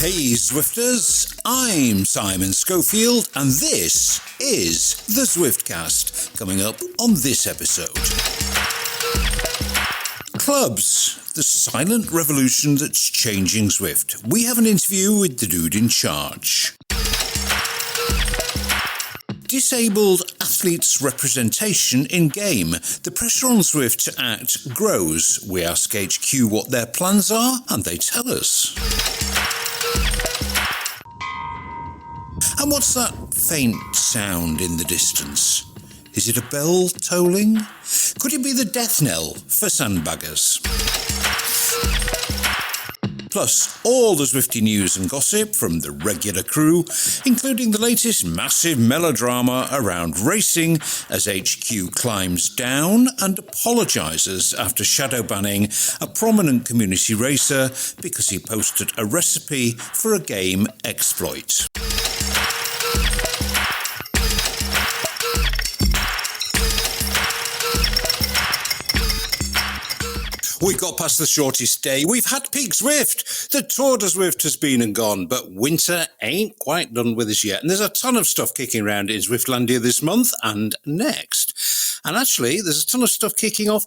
Hey Zwifters, I'm Simon Schofield and this is the Zwiftcast, coming up on this episode. Clubs, the silent revolution that's changing Zwift. We have an interview with the dude in charge. Disabled athletes' representation in game. The pressure on Zwift to act grows. We ask HQ what their plans are and they tell us. And what's that faint sound in the distance? Is it a bell tolling? Could it be the death knell for sandbaggers? Plus, all the Zwifty news and gossip from the regular crew, including the latest massive melodrama around racing as HQ climbs down and apologises after shadow banning a prominent community racer because he posted a recipe for a game exploit. We got past the shortest day. We've had peak Zwift. The Tour de Zwift has been and gone, but winter ain't quite done with us yet. And there's a ton of stuff kicking around in Zwiftlandia this month and next. And actually, there's a ton of stuff kicking off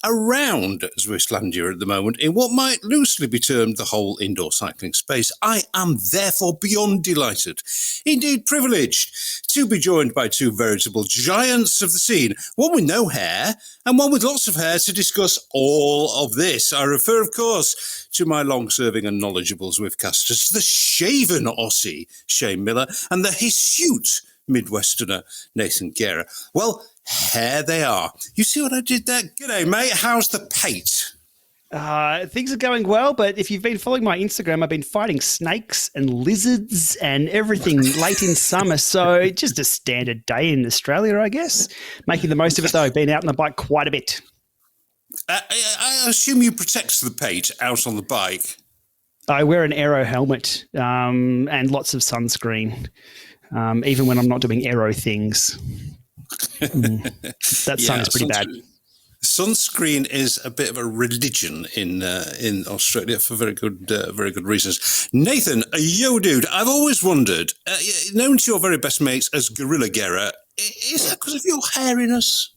around Zwiftlandia at the moment in what might loosely be termed the whole indoor cycling space. I am therefore beyond delighted, indeed privileged, to be joined by two veritable giants of the scene, one with no hair and one with lots of hair, to discuss all of this. I refer, of course, to my long-serving and knowledgeable Zwiftcasters, the shaven Aussie, Shane Miller, and the hirsute Midwesterner, Nathan Guerra. Well, here they are. You see what I did there? G'day, mate. How's the pate? Things are going well, but if you've been following my Instagram, I've been fighting snakes and lizards and everything late in summer. So just a standard day in Australia, I guess. Making the most of it, though. Been out on the bike quite a bit. I assume you protect the pate out on the bike. I wear an aero helmet and lots of sunscreen, even when I'm not doing aero things. That sun is pretty bad. Sunscreen is a bit of a religion in Australia for very good reasons. Nathan, yo dude, I've always wondered, known to your very best mates as Gorilla Guerra, is that because of your hairiness?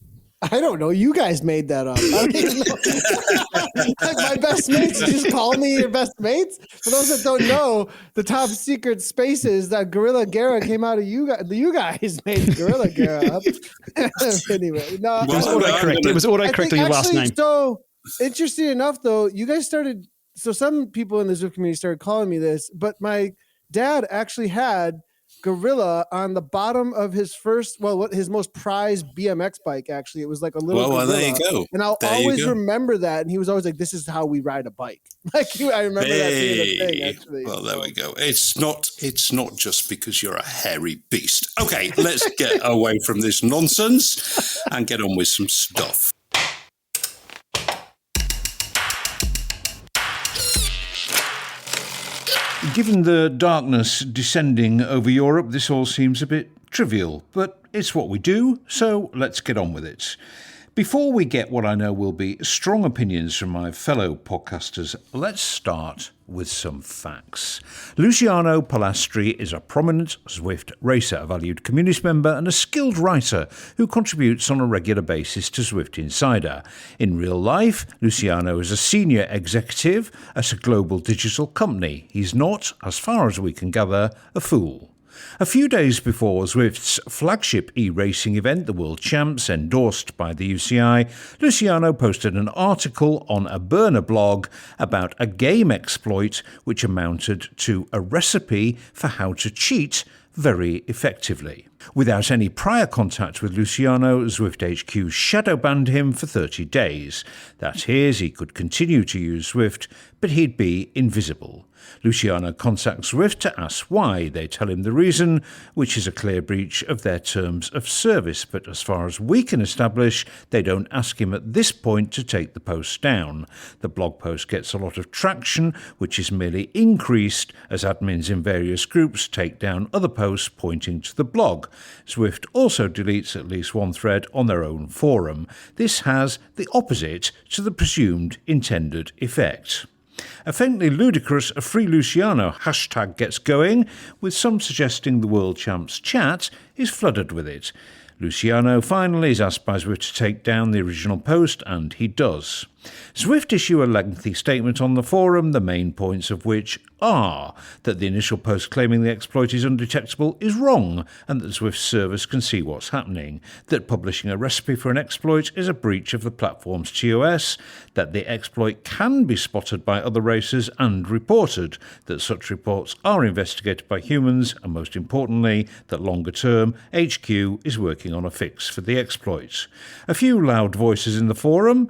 I don't know. You guys made that up. I don't even know. Like my best mates, you just call me your best mates. For those that don't know, the top secret spaces that Gorilla Guerra came out of you guys made Gorilla Guerra up. Anyway, no, it was autocorrect. It was autocorrect on your last name. So interesting enough, though, you guys started. So some people in the Zwift community started calling me this, but my dad actually had Gorilla on the bottom of his his most prized BMX bike. Actually, it was like a little. Well, there you go. And I'll always remember that. And he was always like, "This is how we ride a bike." Like I remember that being a thing. Actually, well, there we go. It's not just because you're a hairy beast. Okay, let's get away from this nonsense and get on with some stuff. Given the darkness descending over Europe, this all seems a bit trivial, but it's what we do, so let's get on with it. Before we get what I know will be strong opinions from my fellow podcasters, let's start with some facts. Luciano Palastri is a prominent Zwift racer, a valued community member and a skilled writer who contributes on a regular basis to Zwift Insider. In real life, Luciano is a senior executive at a global digital company. He's not, as far as we can gather, a fool. A few days before Zwift's flagship e-racing event, the World Champs, endorsed by the UCI, Luciano posted an article on a burner blog about a game exploit which amounted to a recipe for how to cheat very effectively. Without any prior contact with Luciano, Zwift HQ shadow banned him for 30 days. That is, he could continue to use Zwift, but he'd be invisible. Luciano contacts Zwift to ask why. They tell him the reason, which is a clear breach of their terms of service, but as far as we can establish, they don't ask him at this point to take the post down. The blog post gets a lot of traction, which is merely increased as admins in various groups take down other posts pointing to the blog. Zwift also deletes at least one thread on their own forum. This has the opposite to the presumed intended effect. A faintly ludicrous Free Luciano hashtag gets going, with some suggesting the World Champs chat is flooded with it. Luciano finally is asked by Zwift to take down the original post, and he does. Zwift issue a lengthy statement on the forum, the main points of which are that the initial post claiming the exploit is undetectable is wrong, and that Zwift servers can see what's happening, that publishing a recipe for an exploit is a breach of the platform's TOS, that the exploit can be spotted by other racers and reported, that such reports are investigated by humans, and most importantly, that longer term, HQ is working on a fix for the exploit. A few loud voices in the forum,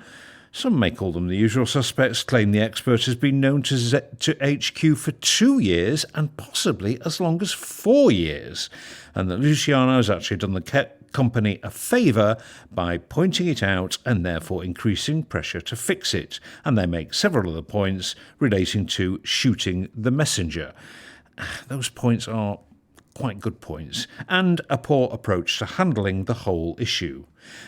some may call them the usual suspects, claim the expert has been known to HQ for 2 years and possibly as long as 4 years, and that Luciano has actually done the company a favour by pointing it out and therefore increasing pressure to fix it. And they make several other points relating to shooting the messenger. Those points are quite good points, and a poor approach to handling the whole issue.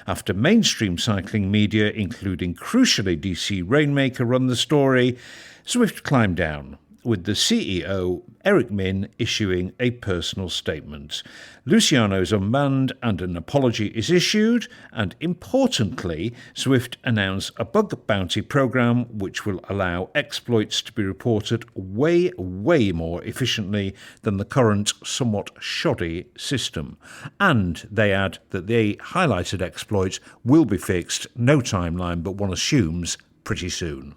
After mainstream cycling media, including crucially DC Rainmaker, run the story, Zwift climbed down, with the CEO, Eric Min, issuing a personal statement. Luciano is unbanned and an apology is issued, and importantly, Zwift announced a bug bounty program which will allow exploits to be reported way more efficiently than the current somewhat shoddy system. And they add that the highlighted exploit will be fixed, no timeline, but one assumes pretty soon.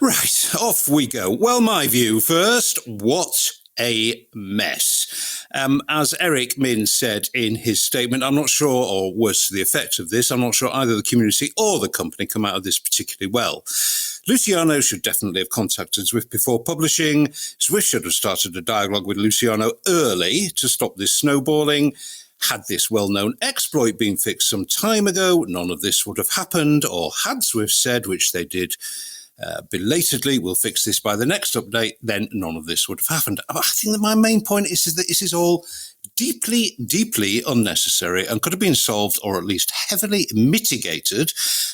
Right, off we go. Well, my view first, what a mess. As Eric Min said in his statement, I'm not sure, or worse to the effect of this, I'm not sure either the community or the company come out of this particularly well. Luciano should definitely have contacted Zwift before publishing. Zwift should have started a dialogue with Luciano early to stop this snowballing. Had this well-known exploit been fixed some time ago, none of this would have happened, or had Zwift said, which they did belatedly, we'll fix this by the next update, then none of this would have happened. I think that my main point is that this is all deeply, deeply unnecessary and could have been solved or at least heavily mitigated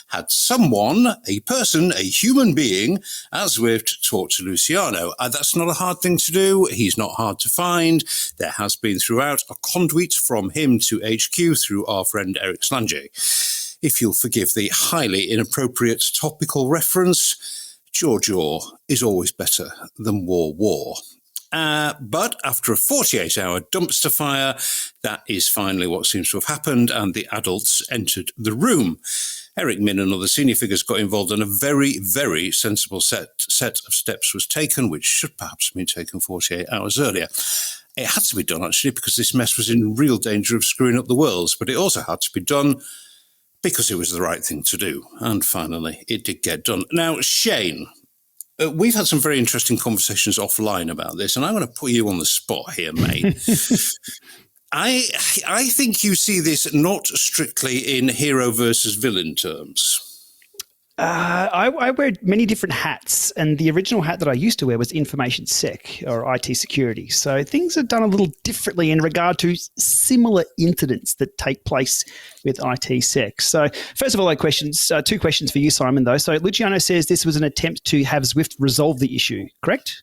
had someone, a person, a human being, as Zwift, talked to Luciano. That's not a hard thing to do. He's not hard to find. There has been throughout a conduit from him to HQ through our friend Eric Slange. If you'll forgive the highly inappropriate topical reference, Jaw is always better than War. But after a 48-hour dumpster fire, that is finally what seems to have happened, and the adults entered the room. Eric Min and other senior figures got involved, and a very, very sensible set of steps was taken, which should perhaps have been taken 48 hours earlier. It had to be done, actually, because this mess was in real danger of screwing up the worlds, but it also had to be done because it was the right thing to do. And finally, it did get done. Now, Shane, we've had some very interesting conversations offline about this, and I'm going to put you on the spot here, mate. I think you see this not strictly in hero versus villain terms. I wear many different hats, and the original hat that I used to wear was information sec or IT security. So things are done a little differently in regard to similar incidents that take place with IT sec. So first of all, two questions for you, Simon, though. So Luciano says this was an attempt to have Zwift resolve the issue, correct?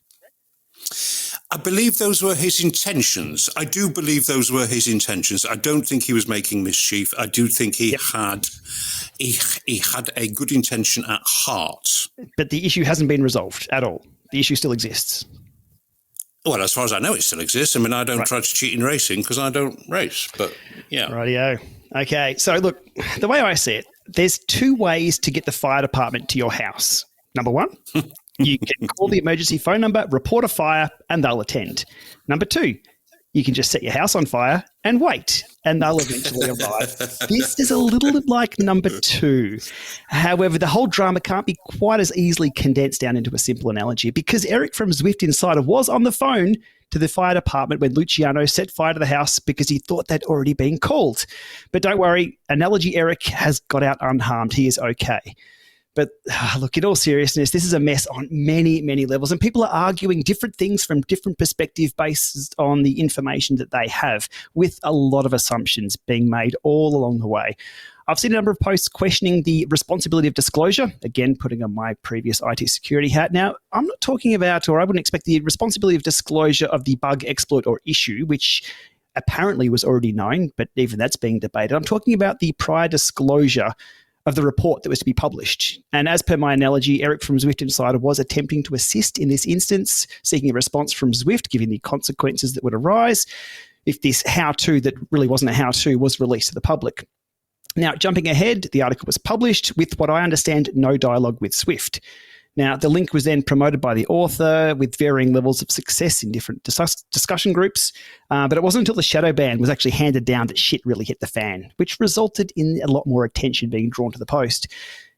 I believe those were his intentions. I do believe those were his intentions. I don't think he was making mischief. I do think he had a good intention at heart. But the issue hasn't been resolved at all. The issue still exists. Well, as far as I know, it still exists. I mean, I don't try to cheat in racing because I don't race, but yeah. Rightio. Okay, so look, the way I see it, there's two ways to get the fire department to your house. Number one, you can call the emergency phone number, report a fire, and they'll attend. Number two, you can just set your house on fire and wait, and they'll eventually arrive. This is a little bit like number two. However, the whole drama can't be quite as easily condensed down into a simple analogy, because Eric from Zwift Insider was on the phone to the fire department when Luciano set fire to the house because he thought they'd already been called. But don't worry, analogy Eric has got out unharmed. He is okay. But look, in all seriousness, this is a mess on many, many levels, and people are arguing different things from different perspectives based on the information that they have, with a lot of assumptions being made all along the way. I've seen a number of posts questioning the responsibility of disclosure, again, putting on my previous IT security hat. Now, I'm not talking about, or I wouldn't expect the responsibility of disclosure of the bug, exploit, or issue, which apparently was already known, but even that's being debated. I'm talking about the prior disclosure of the report that was to be published. And as per my analogy, Eric from Zwift Insider was attempting to assist in this instance, seeking a response from Zwift, given the consequences that would arise if this how-to that really wasn't a how-to was released to the public. Now, jumping ahead, the article was published with what I understand no dialogue with Zwift. Now, the link was then promoted by the author with varying levels of success in different discussion groups, but it wasn't until the shadow ban was actually handed down that shit really hit the fan, which resulted in a lot more attention being drawn to the post.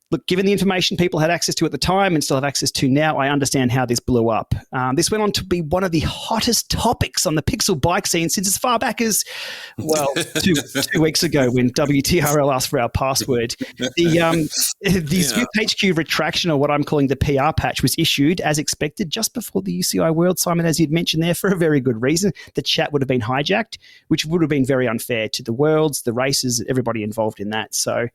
Look, given the information people had access to at the time and still have access to now, I understand how this blew up. This went on to be one of the hottest topics on the pixel bike scene since as far back as, well, two weeks ago when WTRL asked for our password. The Zwift HQ retraction, or what I'm calling the PR patch, was issued as expected just before the UCI World, Simon, as you'd mentioned there, for a very good reason. The chat would have been hijacked, which would have been very unfair to the Worlds, the races, everybody involved in that. So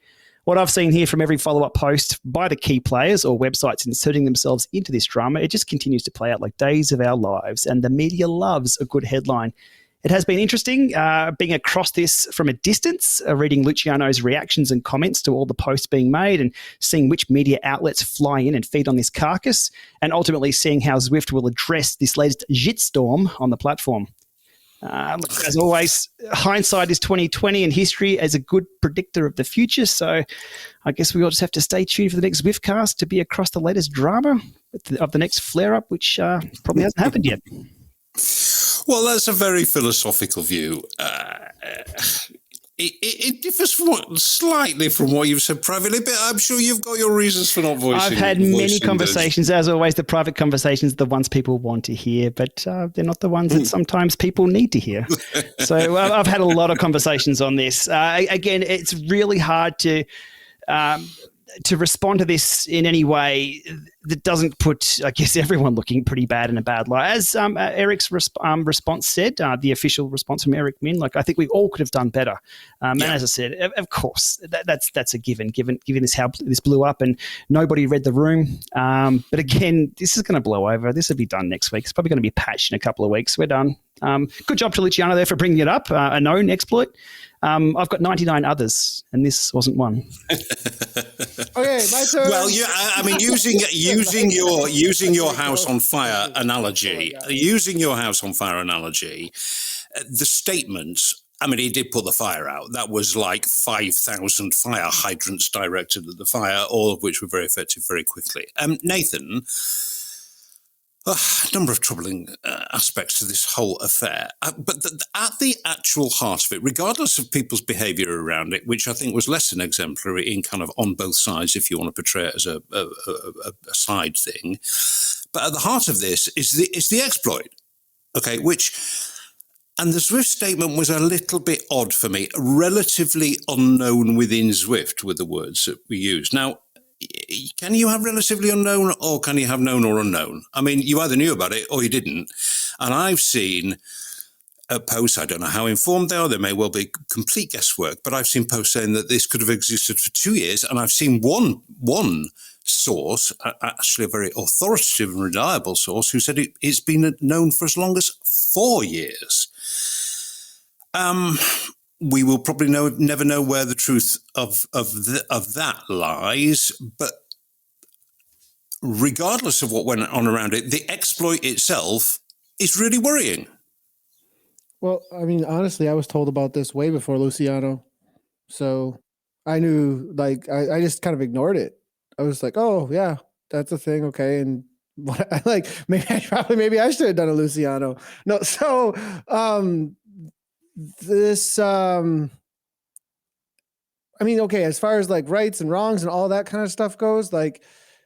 what I've seen here from every follow-up post by the key players or websites inserting themselves into this drama, it just continues to play out like days of our lives, and the media loves a good headline. It has been interesting being across this from a distance, reading Luciano's reactions and comments to all the posts being made and seeing which media outlets fly in and feed on this carcass, and ultimately seeing how Zwift will address this latest shitstorm on the platform. Look, as always, hindsight is 20/20, and history is a good predictor of the future. So I guess we all just have to stay tuned for the next Zwiftcast to be across the latest drama of the next flare-up, which probably hasn't happened yet. Well, that's a very philosophical view. It differs slightly from what you've said privately, but I'm sure you've got your reasons for not voicing. I've had many conversations. As always, the private conversations are the ones people want to hear, but they're not the ones that sometimes people need to hear. So I've had a lot of conversations on this. Again, it's really hard to respond to this in any way that doesn't put, I guess, everyone looking pretty bad in a bad light. As Eric's response said, the official response from Eric Min, like, I think we all could have done better. And as I said, of course, that's a given this how this blew up and nobody read the room. But again, this is going to blow over. This will be done next week. It's probably going to be patched in a couple of weeks. We're done. Good job to Luciano there for bringing it up, a known exploit. I've got 99 others, and this wasn't one. Okay, my turn. Well, I mean, using your house on fire analogy, the statements. I mean, he did put the fire out. That was like 5,000 fire hydrants directed at the fire, all of which were very effective very quickly. Nathan. A number of troubling aspects to this whole affair. But at the actual heart of it, regardless of people's behaviour around it, which I think was less than exemplary in kind of on both sides, if you want to portray it as a side thing. But at the heart of this is the exploit, okay, and the Zwift statement was a little bit odd for me, relatively unknown within Zwift were the words that we used. Now, can you have relatively unknown, or can you have known or unknown? I mean, you either knew about it or you didn't. And I've seen posts, I don't know how informed they are, there may well be complete guesswork, but I've seen posts saying that this could have existed for 2 years, and I've seen one source, actually a very authoritative and reliable source, who said it's been known for as long as 4 years. We will probably never know where the truth of that lies, but regardless of what went on around it, the exploit itself is really worrying. Well, I mean, honestly, I was told about this way before Luciano, so I knew. Like, I just kind of ignored it. I was like, "Oh, yeah, that's a thing, okay." And what I like, maybe I should have done a Luciano. No, so this I mean, okay, as far as like rights and wrongs and all that kind of stuff goes, like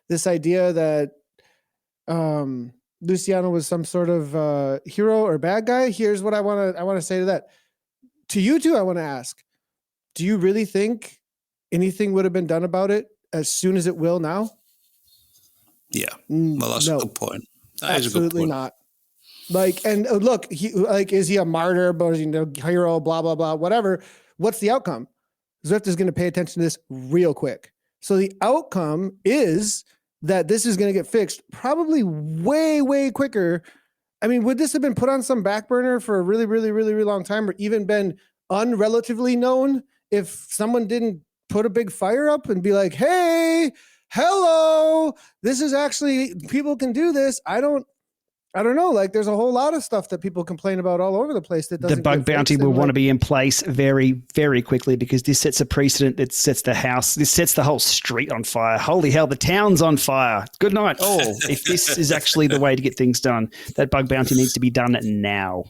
this idea that Luciano was some sort of hero or bad guy. Here's what I want to say to that. To you two, I want to ask, do you really think anything would have been done about it as soon as it will now? Yeah. Well, that's a good point. That is a good point. Absolutely not. Like, and look, is he a martyr, but is he a hero, blah, blah, blah, whatever. What's the outcome? Zwift is going to pay attention to this real quick. So the outcome is that this is going to get fixed probably way, way quicker. I mean, would this have been put on some back burner for a really, really, really, really long time, or even been unrelatively known if someone didn't put a big fire up and be like, hey, hello, this is actually, people can do this. I don't know. Like, there's a whole lot of stuff that people complain about all over the place that doesn't. The bug bounty will want to be in place very, very quickly, because this sets a precedent that sets this sets the whole street on fire. Holy hell, the town's on fire. Good night. Oh, if this is actually the way to get things done, that bug bounty needs to be done now.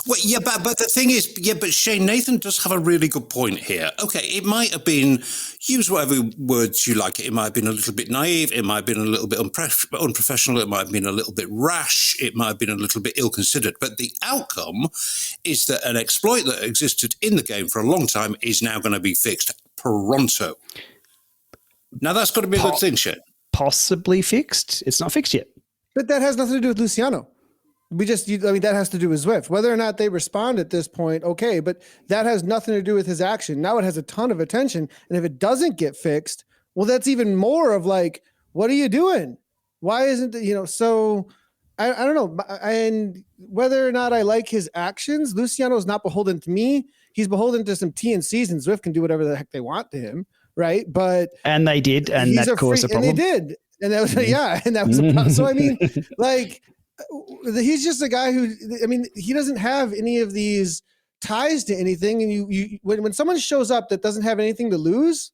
Well, yeah, but the thing is, but Shane, Nathan does have a really good point here. Okay, it might have been, use whatever words you like. It might have been a little bit naive. It might have been a little bit unprofessional. It might have been a little bit rash. It might have been a little bit ill-considered. But the outcome is that an exploit that existed in the game for a long time is now going to be fixed pronto. Now, that's got to be a good thing, Shane. Possibly fixed. It's not fixed yet. But that has nothing to do with Luciano. That has to do with Zwift. Whether or not they respond at this point, okay, but that has nothing to do with his action. Now it has a ton of attention. And if it doesn't get fixed, well, that's even more of like, what are you doing? Why isn't it, so I don't know. And whether or not I like his actions, Luciano is not beholden to me. He's beholden to some TNCs, and Zwift can do whatever the heck they want to him. Right. And they did. And that caused a problem. And they did. And that was, and that was a problem. So, I mean, like, he's just a guy who, he doesn't have any of these ties to anything. And when someone shows up that doesn't have anything to lose,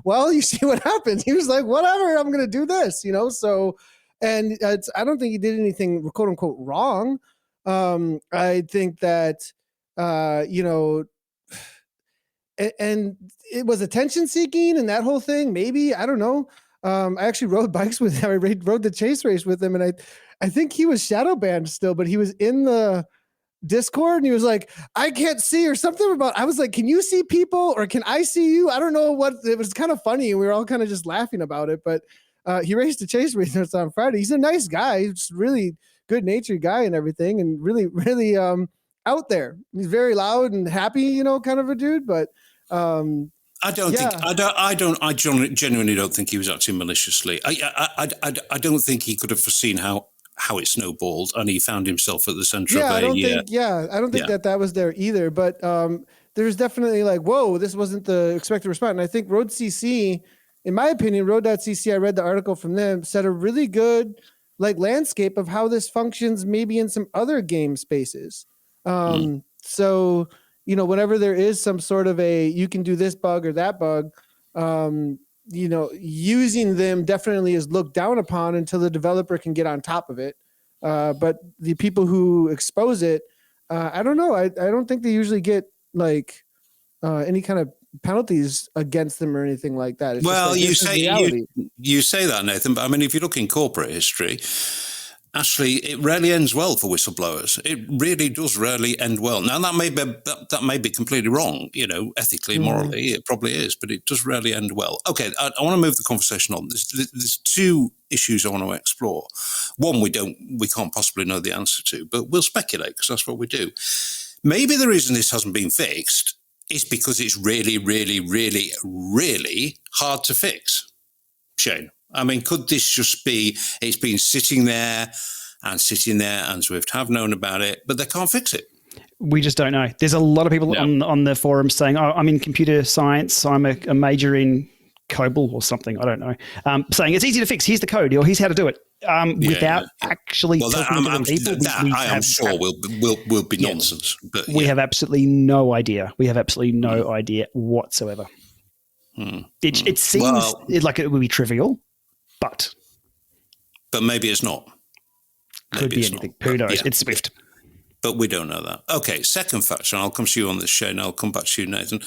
well, you see what happens. He was like, whatever, I'm going to do this, so, and I don't think he did anything quote unquote wrong. I think that, and it was attention seeking and that whole thing, maybe, I don't know. I actually rode bikes with him. I rode the chase race with him, and I think he was shadow banned still, but he was in the Discord and he was like, I can't see, or something about, I was like, can you see people or can I see you? I don't know what, it was kind of funny. And we were all kind of just laughing about it, but he raced a chase race with us on Friday. He's a nice guy. He's really good natured guy and everything. And really, really out there. He's very loud and happy, kind of a dude, but I genuinely don't think he was acting maliciously. I don't think he could have foreseen how it snowballed, and he found himself at the center of I don't think that was there either. But there's definitely like, whoa, this wasn't the expected response. And I think Road CC, in my opinion, Road.cc, I read the article from them, set a really good landscape of how this functions maybe in some other game spaces. So, whenever there is some sort of you can do this bug or that bug, using them definitely is looked down upon until the developer can get on top of it. But the people who expose it, I don't know. I don't think they usually get any kind of penalties against them or anything like that. It's well, you say that, Nathan, but I mean, if you look in corporate history, actually, it rarely ends well for whistleblowers. It really does rarely end well. Now, that may be completely wrong, ethically, morally, it probably is, but it does rarely end well. Okay, I want to move the conversation on. There's two issues I want to explore. One, we can't possibly know the answer to, but we'll speculate because that's what we do. Maybe the reason this hasn't been fixed is because it's really, really, really, really hard to fix. Shane? I mean, could this just be, it's been sitting there, and Zwift have known about it, but they can't fix it? We just don't know. There's a lot of people on the forum saying, oh, I'm in computer science, I'm a major in COBOL or something, I don't know, saying it's easy to fix, here's the code, or here's how to do it, without actually talking to the people. I am sure will be nonsense. But we have absolutely no idea. We have absolutely no idea whatsoever. It seems like it would be trivial, but maybe it's not. Could be anything. Who knows? It's Zwift. But we don't know that. Okay, second factor, and I'll come to you on this, Shane, I'll come back to you, Nathan.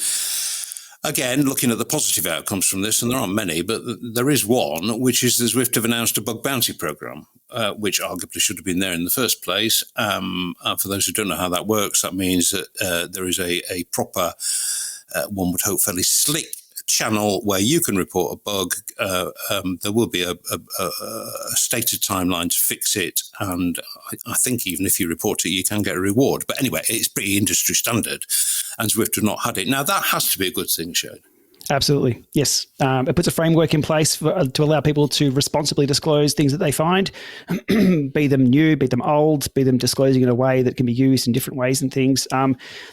Again, looking at the positive outcomes from this, and there aren't many, but there is one, which is the Zwift have announced a bug bounty program, which arguably should have been there in the first place. For those who don't know how that works, that means that there is a proper, one would hope, fairly slick channel where you can report a bug. There will be a stated timeline to fix it. And I think even if you report it, you can get a reward. But anyway, it's pretty industry standard. And Zwift have not had it. Now, that has to be a good thing, Shane. Absolutely. Yes. It puts a framework in place to allow people to responsibly disclose things that they find, be them new, be them old, be them disclosing in a way that can be used in different ways and things.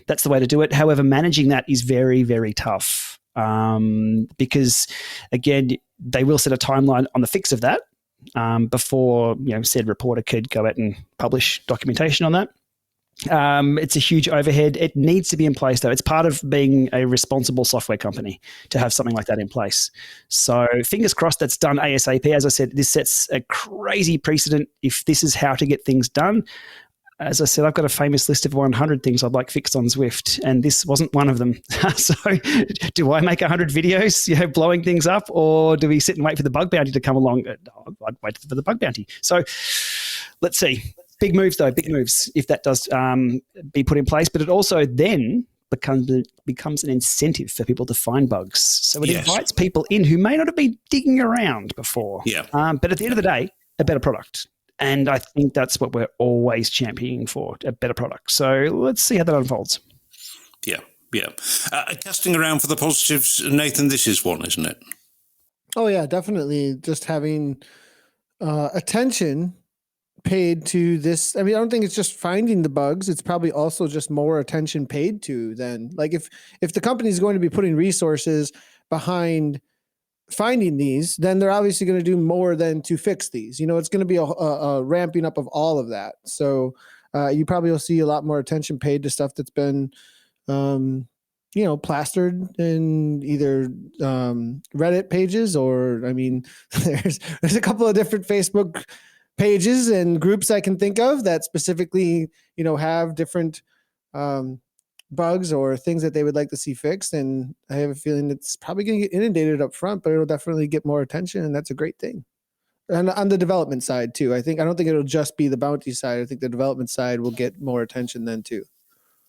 That's the way to do it. However, managing that is very, very tough because, again, they will set a timeline on the fix of that before said reporter could go out and publish documentation on that. It's a huge overhead. It needs to be in place, though. It's part of being a responsible software company to have something like that in place. So fingers crossed that's done ASAP. As I said, this sets a crazy precedent if this is how to get things done. As I said, I've got a famous list of 100 things I'd like fixed on Zwift, and this wasn't one of them. So do I make 100 videos, blowing things up, or do we sit and wait for the bug bounty to come along? I'd wait for the bug bounty. So let's see. Big moves, though, big moves, if that does be put in place. But it also then becomes an incentive for people to find bugs. So it invites people in who may not have been digging around before. Yeah. But at the end of the day, a better product. And I think that's what we're always championing for, a better product. So let's see how that unfolds. Yeah. Casting around for the positives, Nathan, this is one, isn't it? Oh, yeah, definitely. Just having attention paid to this. I mean, I don't think it's just finding the bugs. It's probably also just more attention paid to then. Like if the company is going to be putting resources behind finding these, then they're obviously going to do more than to fix these. It's going to be a ramping up of all of that. So you probably will see a lot more attention paid to stuff that's been, plastered in either Reddit pages or, I mean, there's a couple of different Facebook pages and groups I can think of that specifically, have different bugs or things that they would like to see fixed. And I have a feeling it's probably going to get inundated up front, but it'll definitely get more attention, and that's a great thing. And on the development side too, I don't think it'll just be the bounty side. I think the development side will get more attention then too.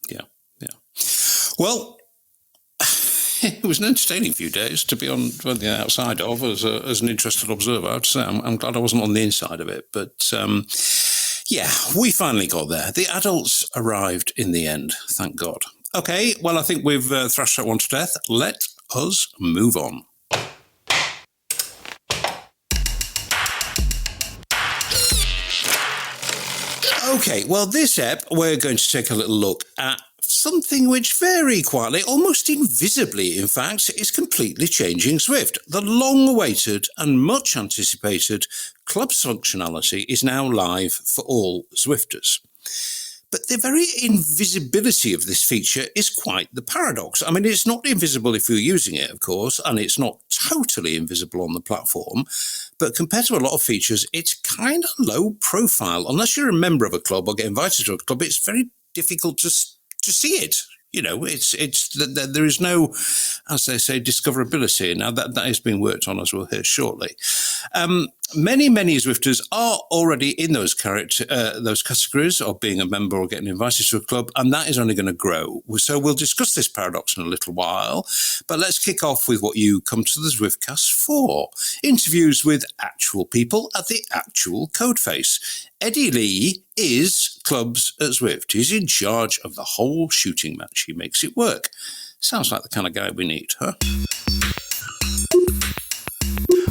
Yeah. Well, it was an entertaining few days to be on the outside of as an interested observer. I have to say, I'm glad I wasn't on the inside of it. But we finally got there. The adults arrived in the end, thank God. Okay, well, I think we've thrashed that one to death. Let us move on. Okay, well, this ep, we're going to take a little look at something which very quietly, almost invisibly, in fact, is completely changing Zwift. The long-awaited and much-anticipated clubs functionality is now live for all Zwifters. But the very invisibility of this feature is quite the paradox. I mean, it's not invisible if you're using it, of course, and it's not totally invisible on the platform. But compared to a lot of features, it's kind of low profile. Unless you're a member of a club or get invited to a club, it's very difficult to see it. There is no, as they say, discoverability. Now that is being worked on, as we'll hear shortly. Many Zwifters are already in those categories of being a member or getting invited to a club, and that is only going to grow. So we'll discuss this paradox in a little while, but let's kick off with what you come to the Zwiftcast for. Interviews with actual people at the actual codeface. Eddie Lee is clubs at Zwift. He's in charge of the whole shooting match. He makes it work. Sounds like the kind of guy we need, huh?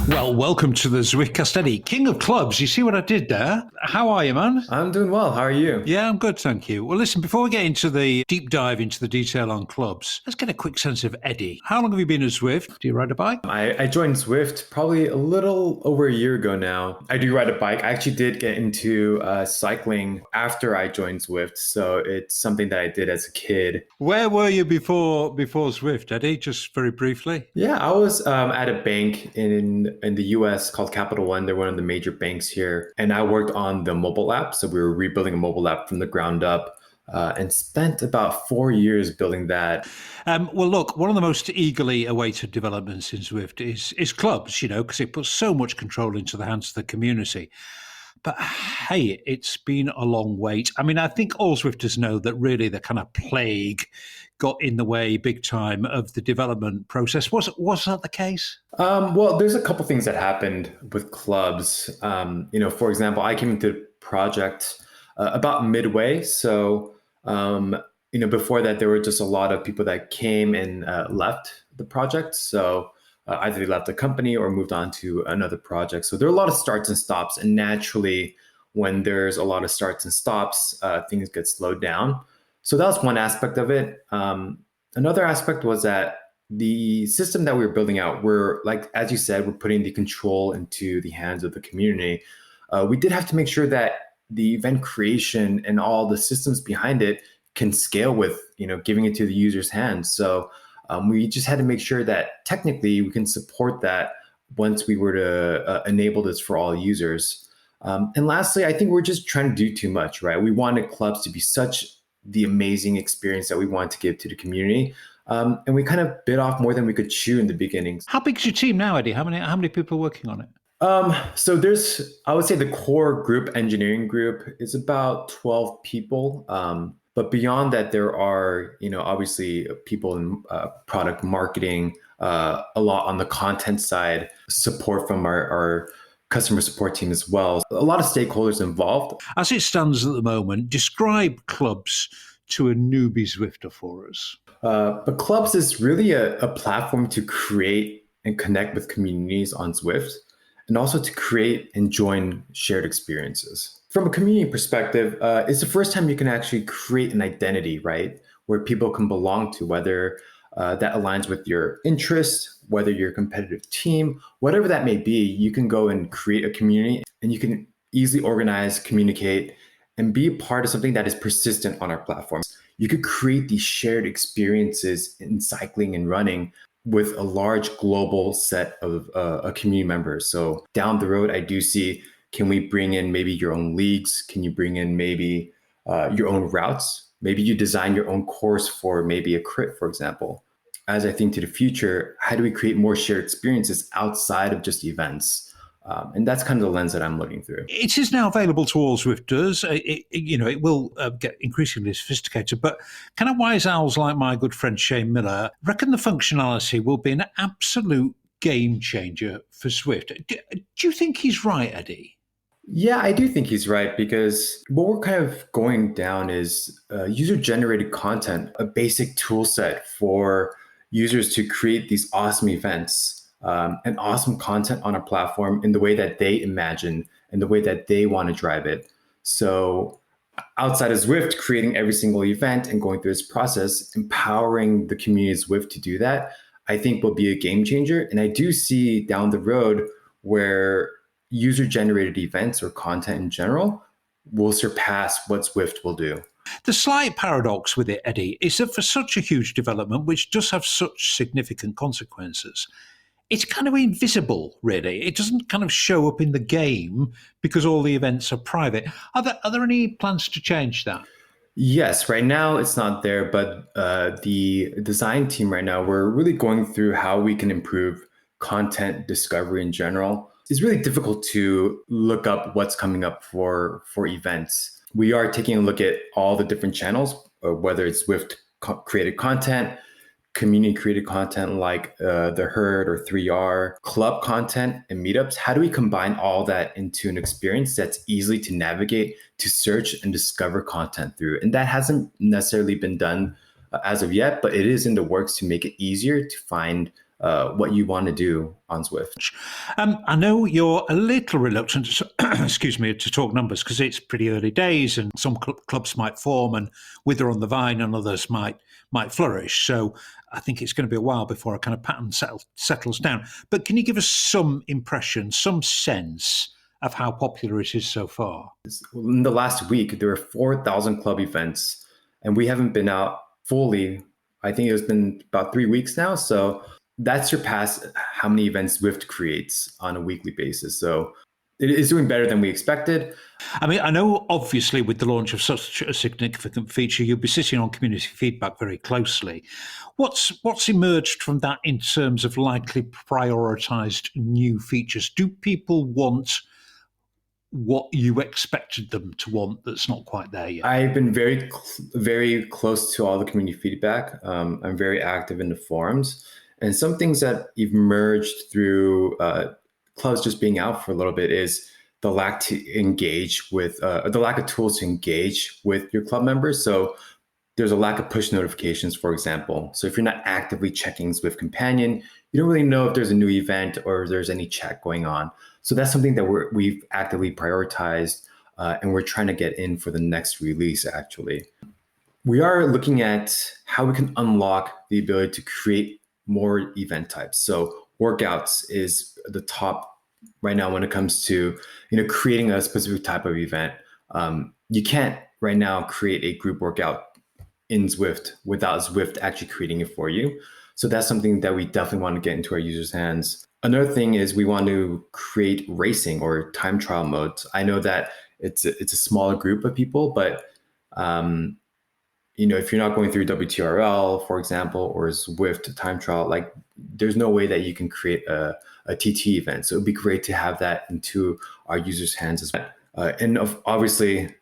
Well, welcome to the Zwiftcast, Eddie, king of clubs. You see what I did there? How are you, man? I'm doing well. How are you? Yeah, I'm good, thank you. Well, listen, before we get into the deep dive into the detail on clubs, let's get a quick sense of Eddie. How long have you been at Zwift? Do you ride a bike? I joined Zwift probably a little over a year ago now. I do ride a bike. I actually did get into cycling after I joined Zwift, so it's something that I did as a kid. Where were you before Zwift, Eddie? Just very briefly. Yeah, I was at a bank in the US called Capital One. They're one of the major banks here. And I worked on the mobile app. So we were rebuilding a mobile app from the ground up and spent about 4 years building that. Well, look, one of the most eagerly awaited developments in Zwift is clubs, because it puts so much control into the hands of the community. But hey, it's been a long wait. I mean, I think all Zwifters know that really the kind of plague got in the way big time of the development process. Was that the case? Well, there's a couple things that happened with clubs. For example, I came into the project about midway. So, before that, there were just a lot of people that came and left the project. So either they left the company or moved on to another project. So there are a lot of starts and stops. And naturally, when there's a lot of starts and stops, things get slowed down. So that was one aspect of it. Another aspect was that the system that we were building out, as you said, we're putting the control into the hands of the community. We did have to make sure that the event creation and all the systems behind it can scale with, giving it to the user's hands. So we just had to make sure that technically we can support that once we were to enable this for all users. And lastly, I think we're just trying to do too much, right? We wanted clubs to be such the amazing experience that we want to give to the community. And we kind of bit off more than we could chew in the beginning. How big is your team now, Eddie? How many people are working on it? So I would say the core engineering group is about 12 people. But beyond that, there are, obviously people in product marketing, a lot on the content side, support from our customer support team as well. A lot of stakeholders involved. As it stands at the moment, describe clubs to a newbie Zwifter for us. But clubs is really a platform to create and connect with communities on Zwift, and also to create and join shared experiences. From a community perspective, it's the first time you can actually create an identity, right? Where people can belong to, whether that aligns with your interests, whether you're a competitive team, whatever that may be, you can go and create a community and you can easily organize, communicate, and be a part of something that is persistent on our platform. You could create these shared experiences in cycling and running with a large global set of community members. So down the road, I do see, can we bring in maybe your own leagues? Can you bring in maybe your own routes? Maybe you design your own course for maybe a crit, for example. As I think to the future, how do we create more shared experiences outside of just events? And that's kind of the lens that I'm looking through. It is now available to all Zwifters. It will get increasingly sophisticated, but kind of wise owls like my good friend Shane Miller reckon the functionality will be an absolute game changer for Zwift. Do you think he's right, Eddie? Yeah, I do think he's right, because what we're kind of going down is user-generated content, a basic tool set for users to create these awesome events and awesome content on our platform in the way that they imagine and the way that they want to drive it. So outside of Zwift, creating every single event and going through this process, empowering the community of Zwift to do that, I think will be a game changer. And I do see down the road where user-generated events or content in general will surpass what Zwift will do. The slight paradox with it, Eddie, is that for such a huge development, which does have such significant consequences, it's kind of invisible, really. It doesn't kind of show up in the game because all the events are private. Are there any plans to change that? Yes, right now it's not there, but the design team right now, we're really going through how we can improve content discovery in general. It's really difficult to look up what's coming up for events. We are taking a look at all the different channels, whether it's Zwift created content, community created content like the Herd or 3R, club content and meetups. How do we combine all that into an experience that's easy to navigate, to search and discover content through? And that hasn't necessarily been done as of yet, but it is in the works to make it easier to find what you want to do on Zwift. I know you're a little reluctant to talk numbers because it's pretty early days and some clubs might form and wither on the vine and others might flourish. So I think it's going to be a while before a kind of pattern settles down. But can you give us some impression, some sense of how popular it is so far? In the last week, there were 4,000 club events, and we haven't been out fully. I think it's been about 3 weeks now. So that surpassed how many events Zwift creates on a weekly basis. So it is doing better than we expected. I mean, I know obviously with the launch of such a significant feature, you'll be sitting on community feedback very closely. What's emerged from that in terms of likely prioritized new features? Do people want what you expected them to want that's not quite there yet? I've been very close to all the community feedback. I'm very active in the forums, and some things that emerged through clubs just being out for a little bit is the lack to engage with the lack of tools to engage with your club members. So there's a lack of push notifications, for example. So if you're not actively checking Zwift Companion, you don't really know if there's a new event or if there's any chat going on. So that's something that we've actively prioritized, and we're trying to get in for the next release, actually. We are looking at how we can unlock the ability to create more event types. So workouts is the top right now when it comes to creating a specific type of event. You can't right now create a group workout in Zwift without Zwift actually creating it for you. So that's something that we definitely want to get into our users' hands. Another thing is we want to create racing or time trial modes. I know that it's a smaller group of people, but if you're not going through WTRL, for example, or Zwift time trial, like there's no way that you can create a TT event. So it'd be great to have that into our users' hands as well. Obviously,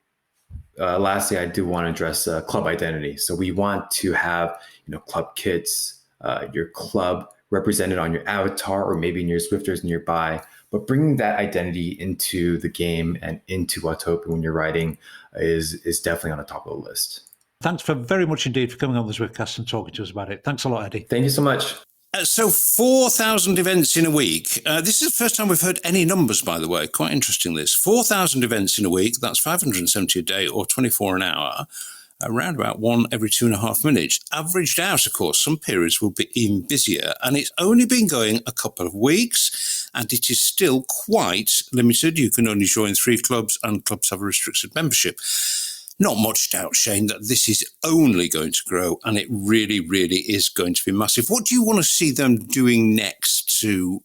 lastly, I do want to address club identity. So we want to have, club kits, your club represented on your avatar or maybe in your Zwifters nearby, but bringing that identity into the game and into Watopia when you're riding is definitely on the top of the list. Thanks very much indeed for coming on the Zwiftcast and talking to us about it. Thanks a lot, Eddie. Thank you so much. So 4,000 events in a week. This is the first time we've heard any numbers, by the way. Quite interesting, this. 4,000 events in a week. That's 570 a day or 24 an hour. Around about one every 2.5 minutes. Averaged out, of course, some periods will be even busier. And it's only been going a couple of weeks. And it is still quite limited. You can only join 3 clubs and clubs have a restricted membership. Not much doubt, Shane, that this is only going to grow and it really, really is going to be massive. What do you want to see them doing next to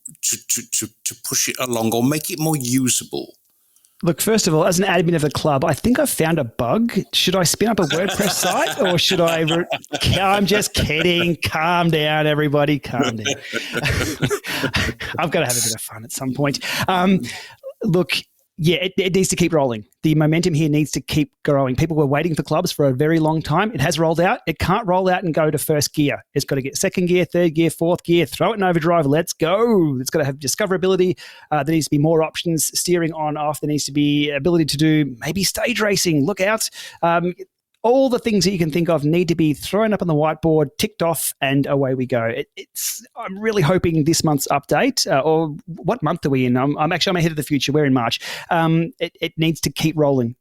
push it along or make it more usable? Look, first of all, as an admin of the club, I think I've found a bug. Should I spin up a WordPress site or should I... I'm just kidding. Calm down, everybody. Calm down. I've got to have a bit of fun at some point. Look... Yeah, it needs to keep rolling. The momentum here needs to keep growing. People were waiting for clubs for a very long time. It has rolled out. It can't roll out and go to first gear. It's got to get second gear, third gear, fourth gear, throw it in overdrive. Let's go. It's got to have discoverability. There needs to be more options, steering on, off. There needs to be ability to do maybe stage racing. Look out. All the things that you can think of need to be thrown up on the whiteboard, ticked off, and away we go. I'm really hoping this month's update, or what month are we in? I'm ahead of the future. We're in March. It needs to keep rolling.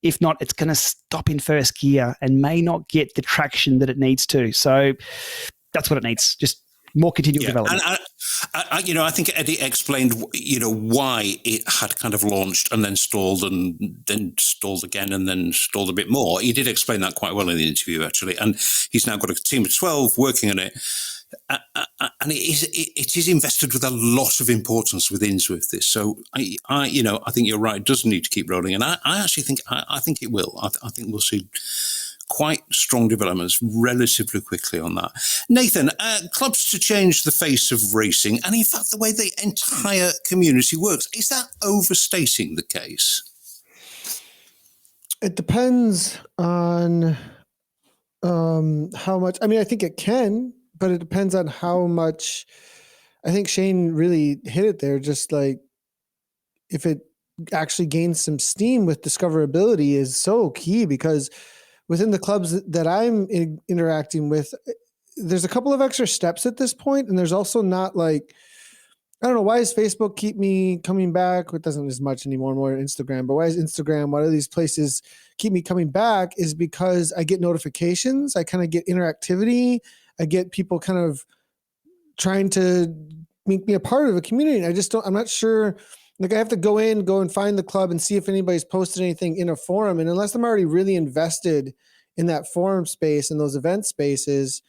If not, it's going to stop in first gear and may not get the traction that it needs to. So that's what it needs. Just more continual development. And I think Eddie explained, why it had kind of launched and then stalled and then stalled again and then stalled a bit more. He did explain that quite well in the interview, actually. And he's now got a team of 12 working on it. And it is invested with a lot of importance within Zwift. So I think you're right. It does need to keep rolling. And I actually think, I think it will. I think we'll see quite strong developments relatively quickly on that. Nathan, clubs to change the face of racing, and in fact the way the entire community works, is that overstating the case? It depends on how much. I mean, I think it can, but it depends on how much. I think Shane really hit it there. Just like if it actually gains some steam with discoverability is so key, because within the clubs that I'm interacting with, there's a couple of extra steps at this point, and there's also not like, I don't know, why does Facebook keep me coming back? It doesn't as much anymore, more Instagram, but why is Instagram, why do these places keep me coming back is because I get notifications, I kind of get interactivity, I get people kind of trying to make me a part of a community. And I'm not sure, like I have to go and find the club and see if anybody's posted anything in a forum. And unless I'm already really invested in that forum space and those event spaces,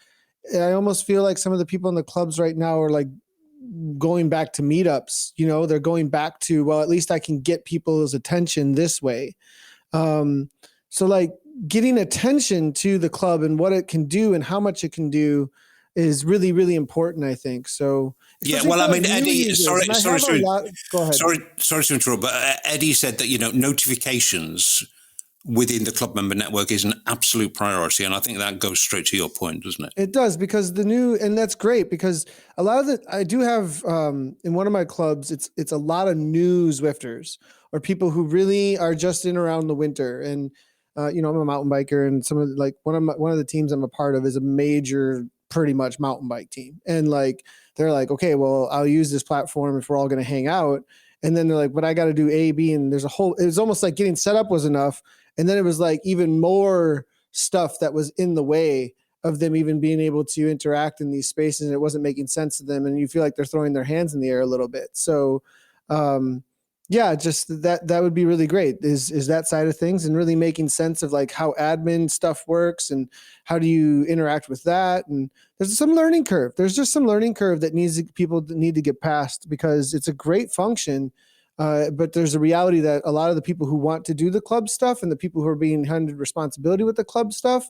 I almost feel like some of the people in the clubs right now are like going back to meetups. They're going back to, well, at least I can get people's attention this way. So like getting attention to the club and what it can do and how much it can do, is really, really important, I think. So yeah, well, I mean, Eddie, users, sorry go ahead. Sorry to interrupt, but Eddie said that, notifications within the club member network is an absolute priority. And I think that goes straight to your point, doesn't it? It does, because and that's great, because a lot of I do have, in one of my clubs, it's a lot of new Zwifters, or people who really are just in around the winter. And, I'm a mountain biker, and some of one of the teams I'm a part of is a major, pretty much mountain bike team. And they're like, okay, well, I'll use this platform if we're all going to hang out. And then they're like, but I got to do A, B, and it was almost like getting set up was enough. And then it was like even more stuff that was in the way of them even being able to interact in these spaces, and it wasn't making sense to them. And you feel like they're throwing their hands in the air a little bit. So, just that would be really great, is that side of things, and really making sense of like how admin stuff works and how do you interact with that. And there's some learning curve. There's just some learning curve that people need to get past, because it's a great function. But there's a reality that a lot of the people who want to do the club stuff and the people who are being handed responsibility with the club stuff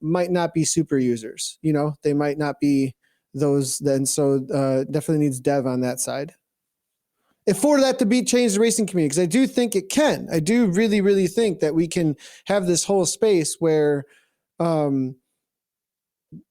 might not be super users. They might not be those then. So definitely needs dev on that side. If for that to be change the racing community, because I do think it can. I do really, really think that we can have this whole space where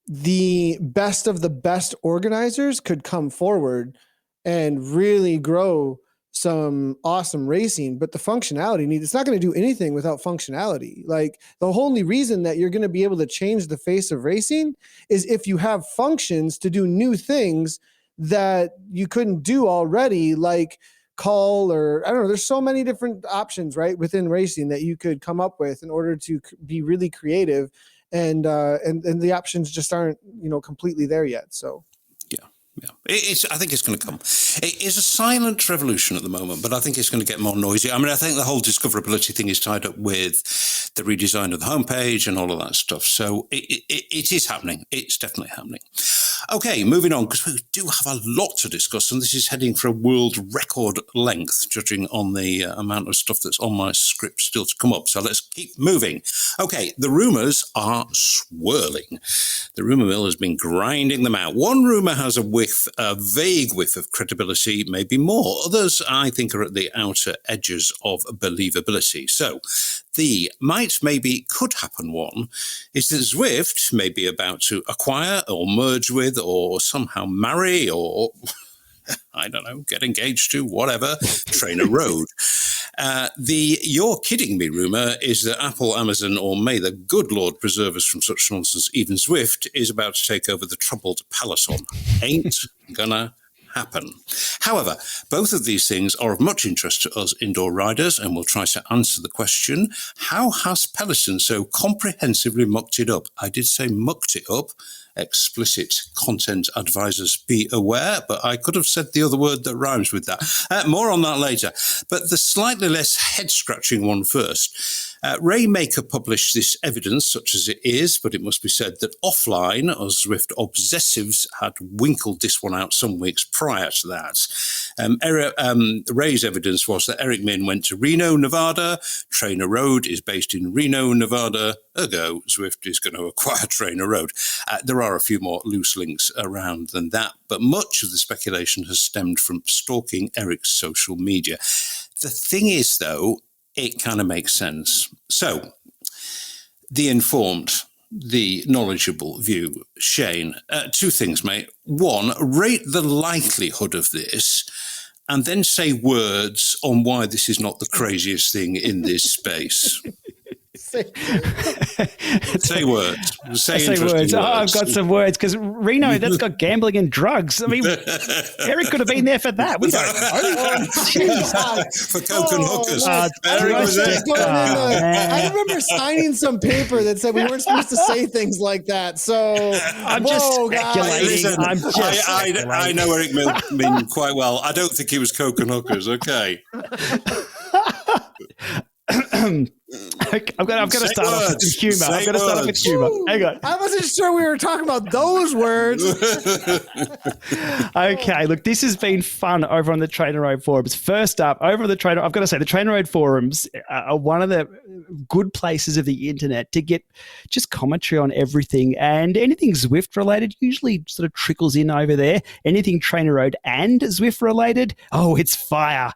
the best of the best organizers could come forward and really grow some awesome racing. But the functionality it's not going to do anything without functionality. Like, the only reason that you're going to be able to change the face of racing is if you have functions to do new things that you couldn't do already, like call, or I don't know, there's so many different options right within racing that you could come up with in order to be really creative, and the options just aren't completely there yet. So yeah, I think it's going to come. It is a silent revolution at the moment, but I think it's going to get more noisy. I mean, I think the whole discoverability thing is tied up with the redesign of the homepage and all of that stuff. So it is happening. It's definitely happening. Okay, moving on, because we do have a lot to discuss, and this is heading for a world record length, judging on the amount of stuff that's on my script still to come up. So let's keep moving. Okay, the rumours are swirling. The rumour mill has been grinding them out. One rumour has a vague whiff of credibility, maybe more. Others, I think, are at the outer edges of believability. So the maybe could happen one is that Zwift may be about to acquire or merge with or somehow marry or, I don't know, get engaged to, whatever, TrainerRoad. The "you're kidding me" rumour is that Apple, Amazon, or may the good Lord preserve us from such nonsense, even Zwift, is about to take over the troubled Peloton. Ain't gonna happen. However, both of these things are of much interest to us indoor riders, and we'll try to answer the question, how has Peloton so comprehensively mucked it up? I did say mucked it up. Explicit content advisors be aware, but I could have said the other word that rhymes with that. More on that later. But the slightly less head-scratching one first. Rainmaker published this evidence, such as it is, but it must be said that offline, us Zwift obsessives had winkled this one out some weeks prior to that. Ray's evidence was that Eric Min went to Reno, Nevada. TrainerRoad is based in Reno, Nevada. Ergo, Zwift is going to acquire TrainerRoad. There are a few more loose links around than that, but much of the speculation has stemmed from stalking Eric's social media. The thing is, though, it kind of makes sense. So, the informed, the knowledgeable view, Shane, two things, mate. One, rate the likelihood of this, and then say words on why this is not the craziest thing in this space. Say words. Say words. Oh, I've got some words, because Reno, that's got gambling and drugs. I mean, Eric could have been there for that. We don't know. For coke and hookers. I remember signing some paper that said we weren't supposed to say things like that. So I'm just speculating. I know Eric Min quite well. I don't think he was coke and hookers. Okay. I've got to start off with some humor. I've got to start off with humor. Hang on. I wasn't sure we were talking about those words. Okay, look, this has been fun over on the TrainerRoad forums. First up, over on the Trainer, I've got to say the TrainerRoad forums are one of the good places of the internet to get just commentary on everything, and anything Zwift related usually sort of trickles in over there. Anything TrainerRoad and Zwift related, oh, it's fire.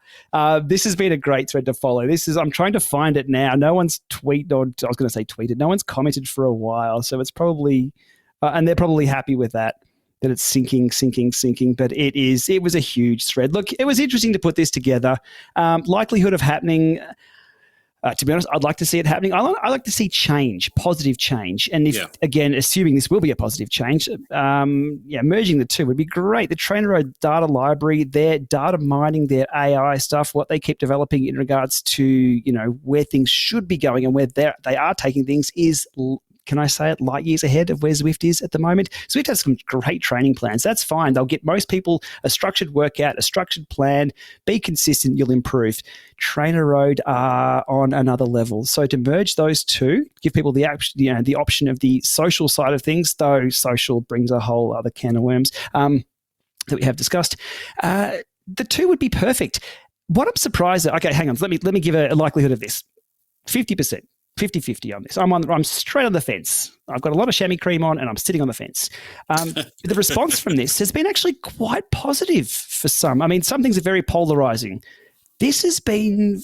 This has been a great thread to follow. I'm trying to find it now. No one's tweeted. No one's commented for a while, so it's probably, and they're probably happy with that it's sinking. But it was a huge thread. Look, it was interesting to put this together. Likelihood of happening. To be honest, I'd like to see it happening. I like to see change, positive change. And again, assuming this will be a positive change, merging the two would be great. The TrainerRoad data library, their data mining, their AI stuff, what they keep developing in regards to, where things should be going and where they are taking things is, can I say it, light years ahead of where Zwift is at the moment. Zwift has some great training plans. That's fine. They'll get most people a structured workout, a structured plan. Be consistent, you'll improve. TrainerRoad are on another level. So to merge those two, give people the option of the social side of things, though social brings a whole other can of worms that we have discussed. The two would be perfect. What I'm surprised at, okay, hang on. Let me give a likelihood of this. 50%. 50-50 on this. I'm straight on the fence. I've got a lot of chamois cream on and I'm sitting on the fence. The response from this has been actually quite positive for some. I mean, some things are very polarizing. This has been,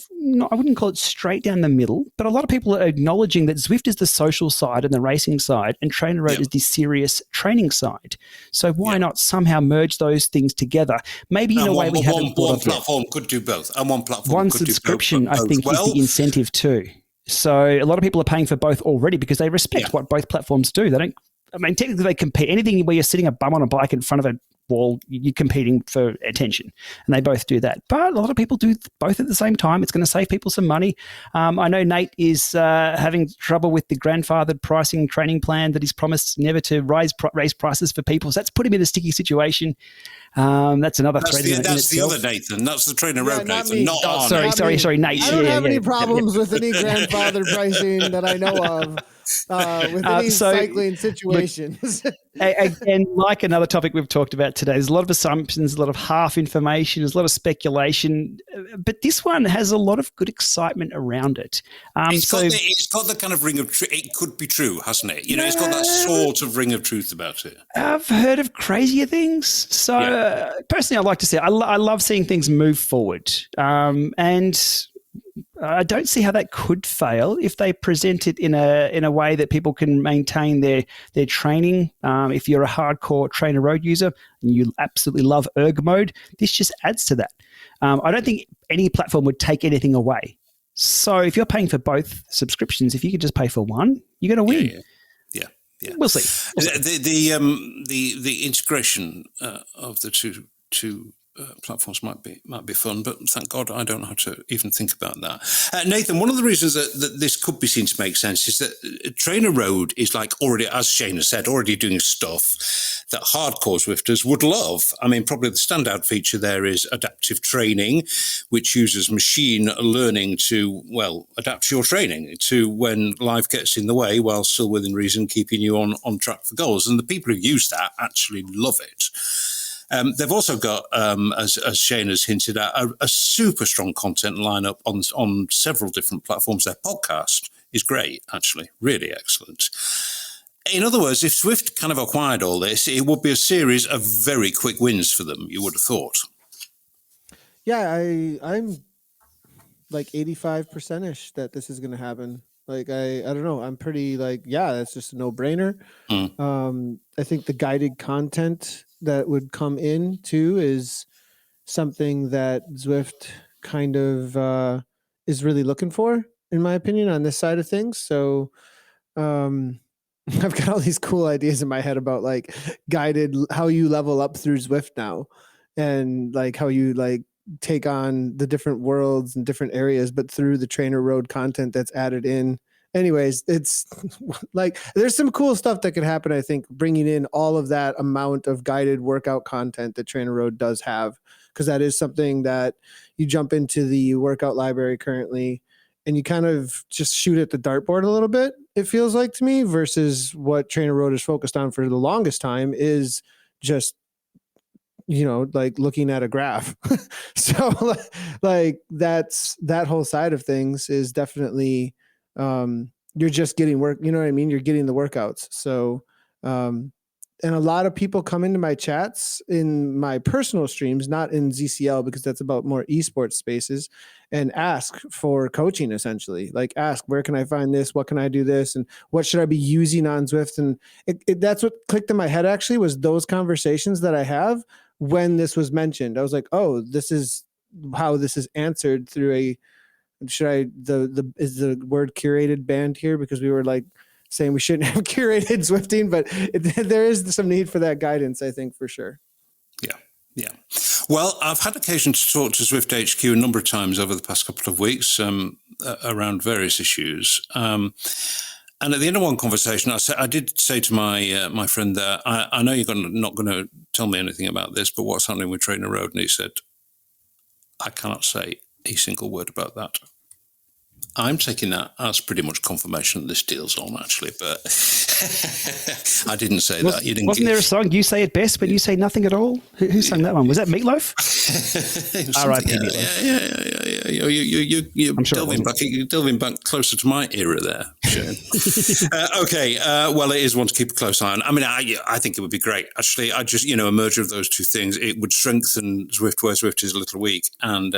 I wouldn't call it straight down the middle, but a lot of people are acknowledging that Zwift is the social side and the racing side, and TrainerRoad is the serious training side. So why not somehow merge those things together? Maybe in a way we haven't thought of. One platform could do both, and one platform one could subscription, do both. I think, is the incentive too. So a lot of people are paying for both already because they respect what both platforms do. They don't. I mean, technically they compete. Anything where you're sitting a bum on a bike in front of a wall, you're competing for attention, and they both do that. But a lot of people do both at the same time. It's going to save people some money. I know Nate is having trouble with the grandfathered pricing training plan that he's promised never to raise prices for people. So that's put him in a sticky situation. That's another thread. That's the other Nathan. That's the TrainerRoad Nathan. Not sorry, Nate. I don't have any problems with any grandfather pricing that I know of. With any cycling situations. Again, like another topic we've talked about today, there's a lot of assumptions, a lot of half information, there's a lot of speculation, but this one has a lot of good excitement around it. It's got the kind of ring of truth. It could be true, hasn't it? It's got that sort of ring of truth about it. I've heard of crazier things. So personally, I'd like to see it. I love seeing things move forward. And I don't see how that could fail if they present it in a way that people can maintain their training. If you're a hardcore TrainerRoad user and you absolutely love erg mode, this just adds to that. I don't think any platform would take anything away. So if you're paying for both subscriptions, if you could just pay for one, you're going to win. Yeah. We'll see. The integration of the two platforms might be fun, but thank God I don't know how to even think about that. Nathan, one of the reasons that this could be seen to make sense is that TrainerRoad is already, as Shane has said, already doing stuff that hardcore Zwifters would love. I mean, probably the standout feature there is adaptive training, which uses machine learning to, adapt your training to when life gets in the way while still within reason, keeping you on track for goals. And the people who use that actually love it. They've also got, as Shane has hinted at, a super strong content lineup on several different platforms. Their podcast is great, actually, really excellent. In other words, if Zwift kind of acquired all this, it would be a series of very quick wins for them, you would have thought. Yeah, I'm 85%ish that this is going to happen. I don't know. I'm pretty that's just a no-brainer. I think the guided content that would come in too is something that Zwift kind of is really looking for, in my opinion, on this side of things. So I've got all these cool ideas in my head about guided, how you level up through Zwift now, and how you take on the different worlds and different areas, but through the TrainerRoad content that's added in. Anyways, it's there's some cool stuff that could happen, I think, bringing in all of that amount of guided workout content that TrainerRoad does have, because that is something that you jump into the workout library currently, and you kind of just shoot at the dartboard a little bit, it feels like to me, versus what TrainerRoad is focused on for the longest time is just, like looking at a graph. So like that whole side of things is definitely, you're just getting work, you know what I mean? You're getting the workouts. So, and a lot of people come into my chats in my personal streams, not in ZCL, because that's about more esports spaces, and ask for coaching, essentially. Like ask, where can I find this? What can I do this? And what should I be using on Zwift? And that's what clicked in my head, actually, was those conversations that I have when this was mentioned. I was like, oh, this is how this is answered through is the word curated banned here? Because we were like saying we shouldn't have curated Zwifting, but there is some need for that guidance, I think, for sure. Yeah. Well, I've had occasion to talk to Zwift HQ a number of times over the past couple of weeks around various issues. And at the end of one conversation, I did say to my friend there, I know you're not going to tell me anything about this, but what's happening with TrainerRoad? And he said, I cannot say a single word about that. I'm taking that as pretty much confirmation that this deal's on, actually, but I didn't say that. You didn't. Wasn't there a song, You Say It Best, but you say nothing at all? Who sang that one? Was that Meatloaf? R.I.P. Meatloaf. Yeah. You're sure delving back closer to my era there, Shane. Okay, well, it is one to keep a close eye on. I mean, I think it would be great. Actually, I just, a merger of those two things, it would strengthen Zwift where Zwift is a little weak, and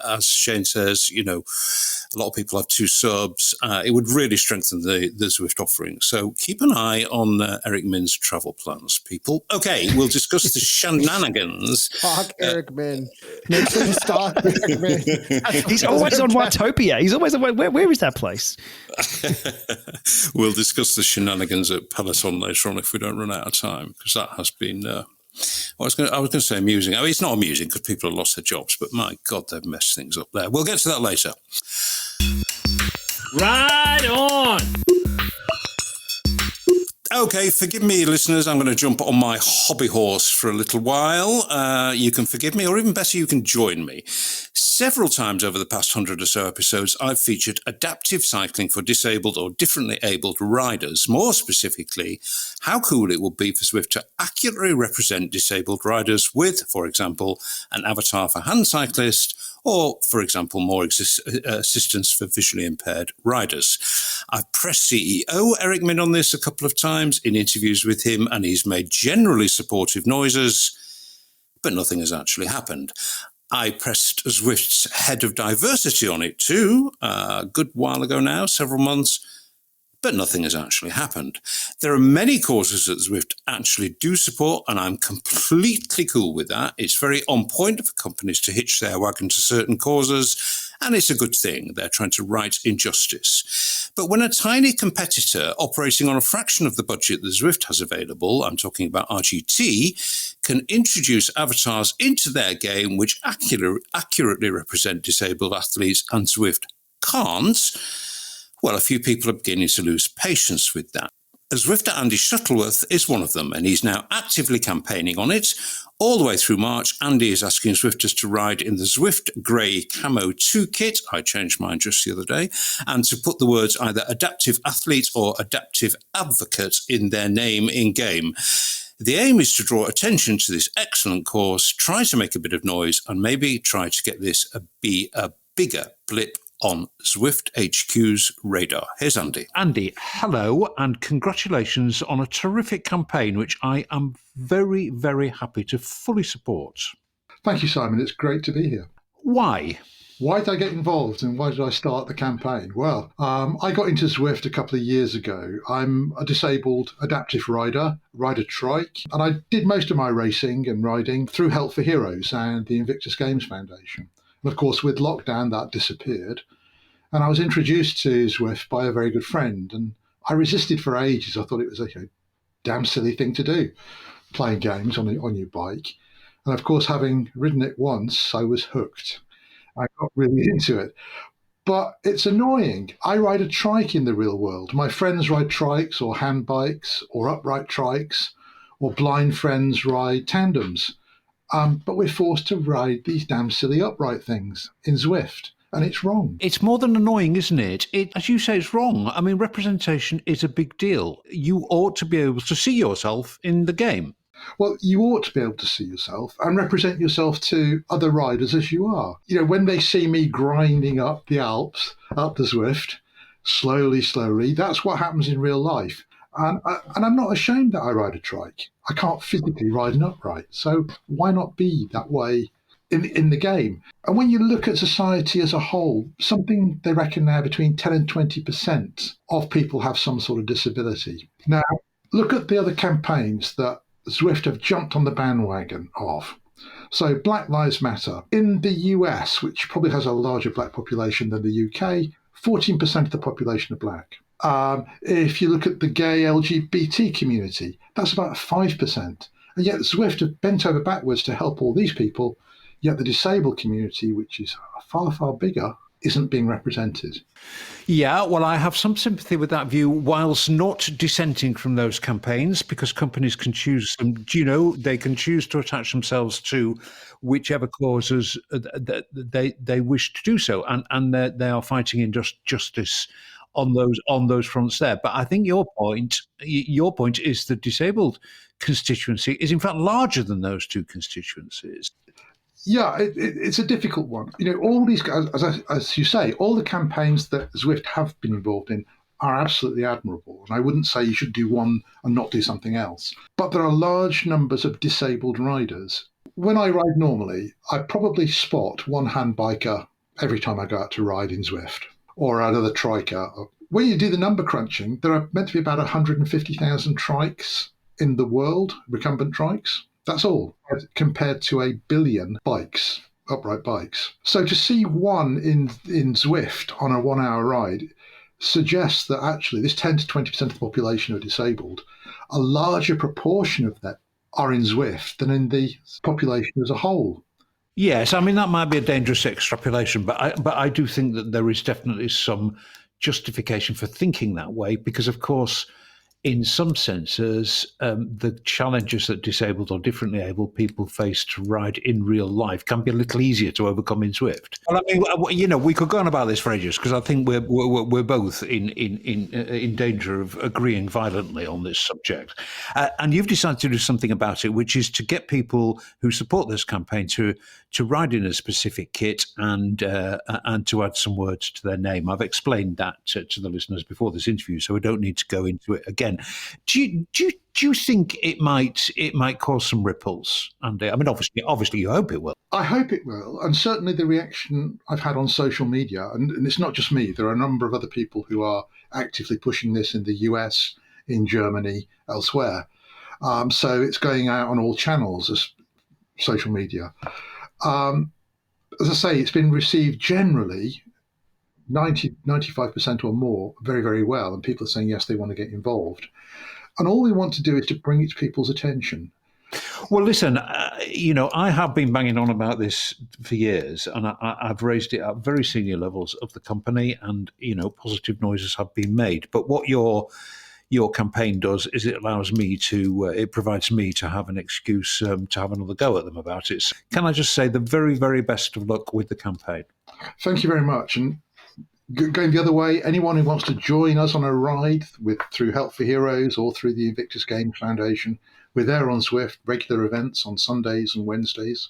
as Shane says, a lot of people have two subs. It would really strengthen the Zwift offering. So keep an eye on Eric Min's travel plans, people. Okay, we'll discuss the shenanigans. Stalk Eric Min. Make sure to stalk Eric Min. He's always on Watopia. He's always on. Where is that place? We'll discuss the shenanigans at Peloton later on if we don't run out of time, because that has been... I was going to say amusing. I mean, it's not amusing because people have lost their jobs, but my God, they've messed things up there. We'll get to that later. Right on! Okay, forgive me, listeners. I'm going to jump on my hobby horse for a little while. You can forgive me, or even better, you can join me. Several times over the past 100 or so episodes, I've featured adaptive cycling for disabled or differently abled riders. More specifically, how cool it would be for Zwift to accurately represent disabled riders with, for example, an avatar for hand cyclists, or, for example, more assistance for visually impaired riders. I've pressed CEO Eric Min on this a couple of times in interviews with him, and he's made generally supportive noises, but nothing has actually happened. I pressed Zwift's head of diversity on it too, a good while ago now, several months, but nothing has actually happened. There are many causes that Zwift actually do support, and I'm completely cool with that. It's very on point for companies to hitch their wagon to certain causes, and it's a good thing. They're trying to right injustice. But when a tiny competitor operating on a fraction of the budget that Zwift has available, I'm talking about RGT, can introduce avatars into their game which accurately represent disabled athletes, and Zwift can't, well, a few people are beginning to lose patience with that. Zwifter Andy Shuttleworth is one of them, and he's now actively campaigning on it. All the way through March, Andy is asking Zwifters to ride in the Zwift Grey Camo 2 kit, I changed mine just the other day, and to put the words either adaptive athlete or adaptive advocate in their name in-game. The aim is to draw attention to this excellent cause, try to make a bit of noise, and maybe try to get this be a bigger blip on Zwift HQ's radar. Here's Andy. Andy, hello, and congratulations on a terrific campaign, which I am very, very happy to fully support. Thank you, Simon. It's great to be here. Why? Why did I get involved and why did I start the campaign? Well, I got into Zwift a couple of years ago. I'm a disabled adaptive rider, ride a trike, and I did most of my racing and riding through Help for Heroes and the Invictus Games Foundation. And of course, with lockdown, that disappeared. And I was introduced to Zwift by a very good friend. And I resisted for ages. I thought it was a damn silly thing to do, playing games on your bike. And of course, having ridden it once, I was hooked. I got really into it. But it's annoying. I ride a trike in the real world. My friends ride trikes or hand bikes or upright trikes, or blind friends ride tandems. But we're forced to ride these damn silly upright things in Zwift. and it's wrong. It's more than annoying, isn't it? As you say, it's wrong. I mean, representation is a big deal. You ought to be able to see yourself in the game. Well, you ought to be able to see yourself and represent yourself to other riders as you are. You know, when they see me grinding up the Alps, up the Zwift, slowly, that's what happens in real life. And I'm not ashamed that I ride a trike. I can't physically ride an upright. So why not be that way in the game? And when you look at society as a whole, something they reckon now between 10 and 20% of people have some sort of disability. Now, look at the other campaigns that Zwift have jumped on the bandwagon of. So Black Lives Matter. In the US, which probably has a larger black population than the UK, 14% of the population are black. If you look at the gay LGBT community, that's about 5%. And yet Zwift have bent over backwards to help all these people, yet the disabled community, which is far, far bigger, isn't being represented. Yeah, well, I have some sympathy with that view, whilst not dissenting from those campaigns, because companies can choose them. You know, they can choose to attach themselves to whichever causes they wish to do so, and they are fighting in justice on those fronts there. But I think your point is the disabled constituency is in fact larger than those two constituencies. Yeah, it's a difficult one. You know, all these, as you say, all the campaigns that Zwift have been involved in are absolutely admirable. And I wouldn't say you should do one and not do something else. But there are large numbers of disabled riders. When I ride normally, I probably spot one hand biker every time I go out to ride in Zwift, or another triker. When you do the number crunching, there are meant to be about 150,000 trikes in the world, recumbent trikes. That's all, compared to 1 billion bikes, upright bikes. So to see one in Zwift on a 1 hour ride suggests that actually this 10 to 20% of the population are disabled. A larger proportion of that are in Zwift than in the population as a whole. Yes, I mean, that might be a dangerous extrapolation, but I do think that there is definitely some justification for thinking that way, because, of course, in some senses, the challenges that disabled or differently able people face to ride in real life can be a little easier to overcome in Zwift. Well, I mean, you know, we could go on about this for ages, because I think we're both in danger of agreeing violently on this subject. And you've decided to do something about it, which is to get people who support this campaign to ride in a specific kit and to add some words to their name. I've explained that to the listeners before this interview, so we don't need to go into it again. Do you think it might cause some ripples, Andy? I mean, obviously, you hope it will. I hope it will, and certainly the reaction I've had on social media, and it's not just me. There are a number of other people who are actively pushing this in the US, in Germany, elsewhere. So it's going out on all channels as social media. As I say, it's been received generally 95% or more very, very well, and people are saying yes, they want to get involved. And all we want to do is to bring it to people's attention. Well, listen, you know, I have been banging on about this for years, and I've raised it at very senior levels of the company, and, you know, positive noises have been made. But what your campaign does is it allows me it provides me to have an excuse to have another go at them about it. So can I just say the very, very best of luck with the campaign? Thank you very much. And going the other way, anyone who wants to join us on a ride through Help for Heroes or through the Invictus Games Foundation, we're there on Zwift, regular events on Sundays and Wednesdays.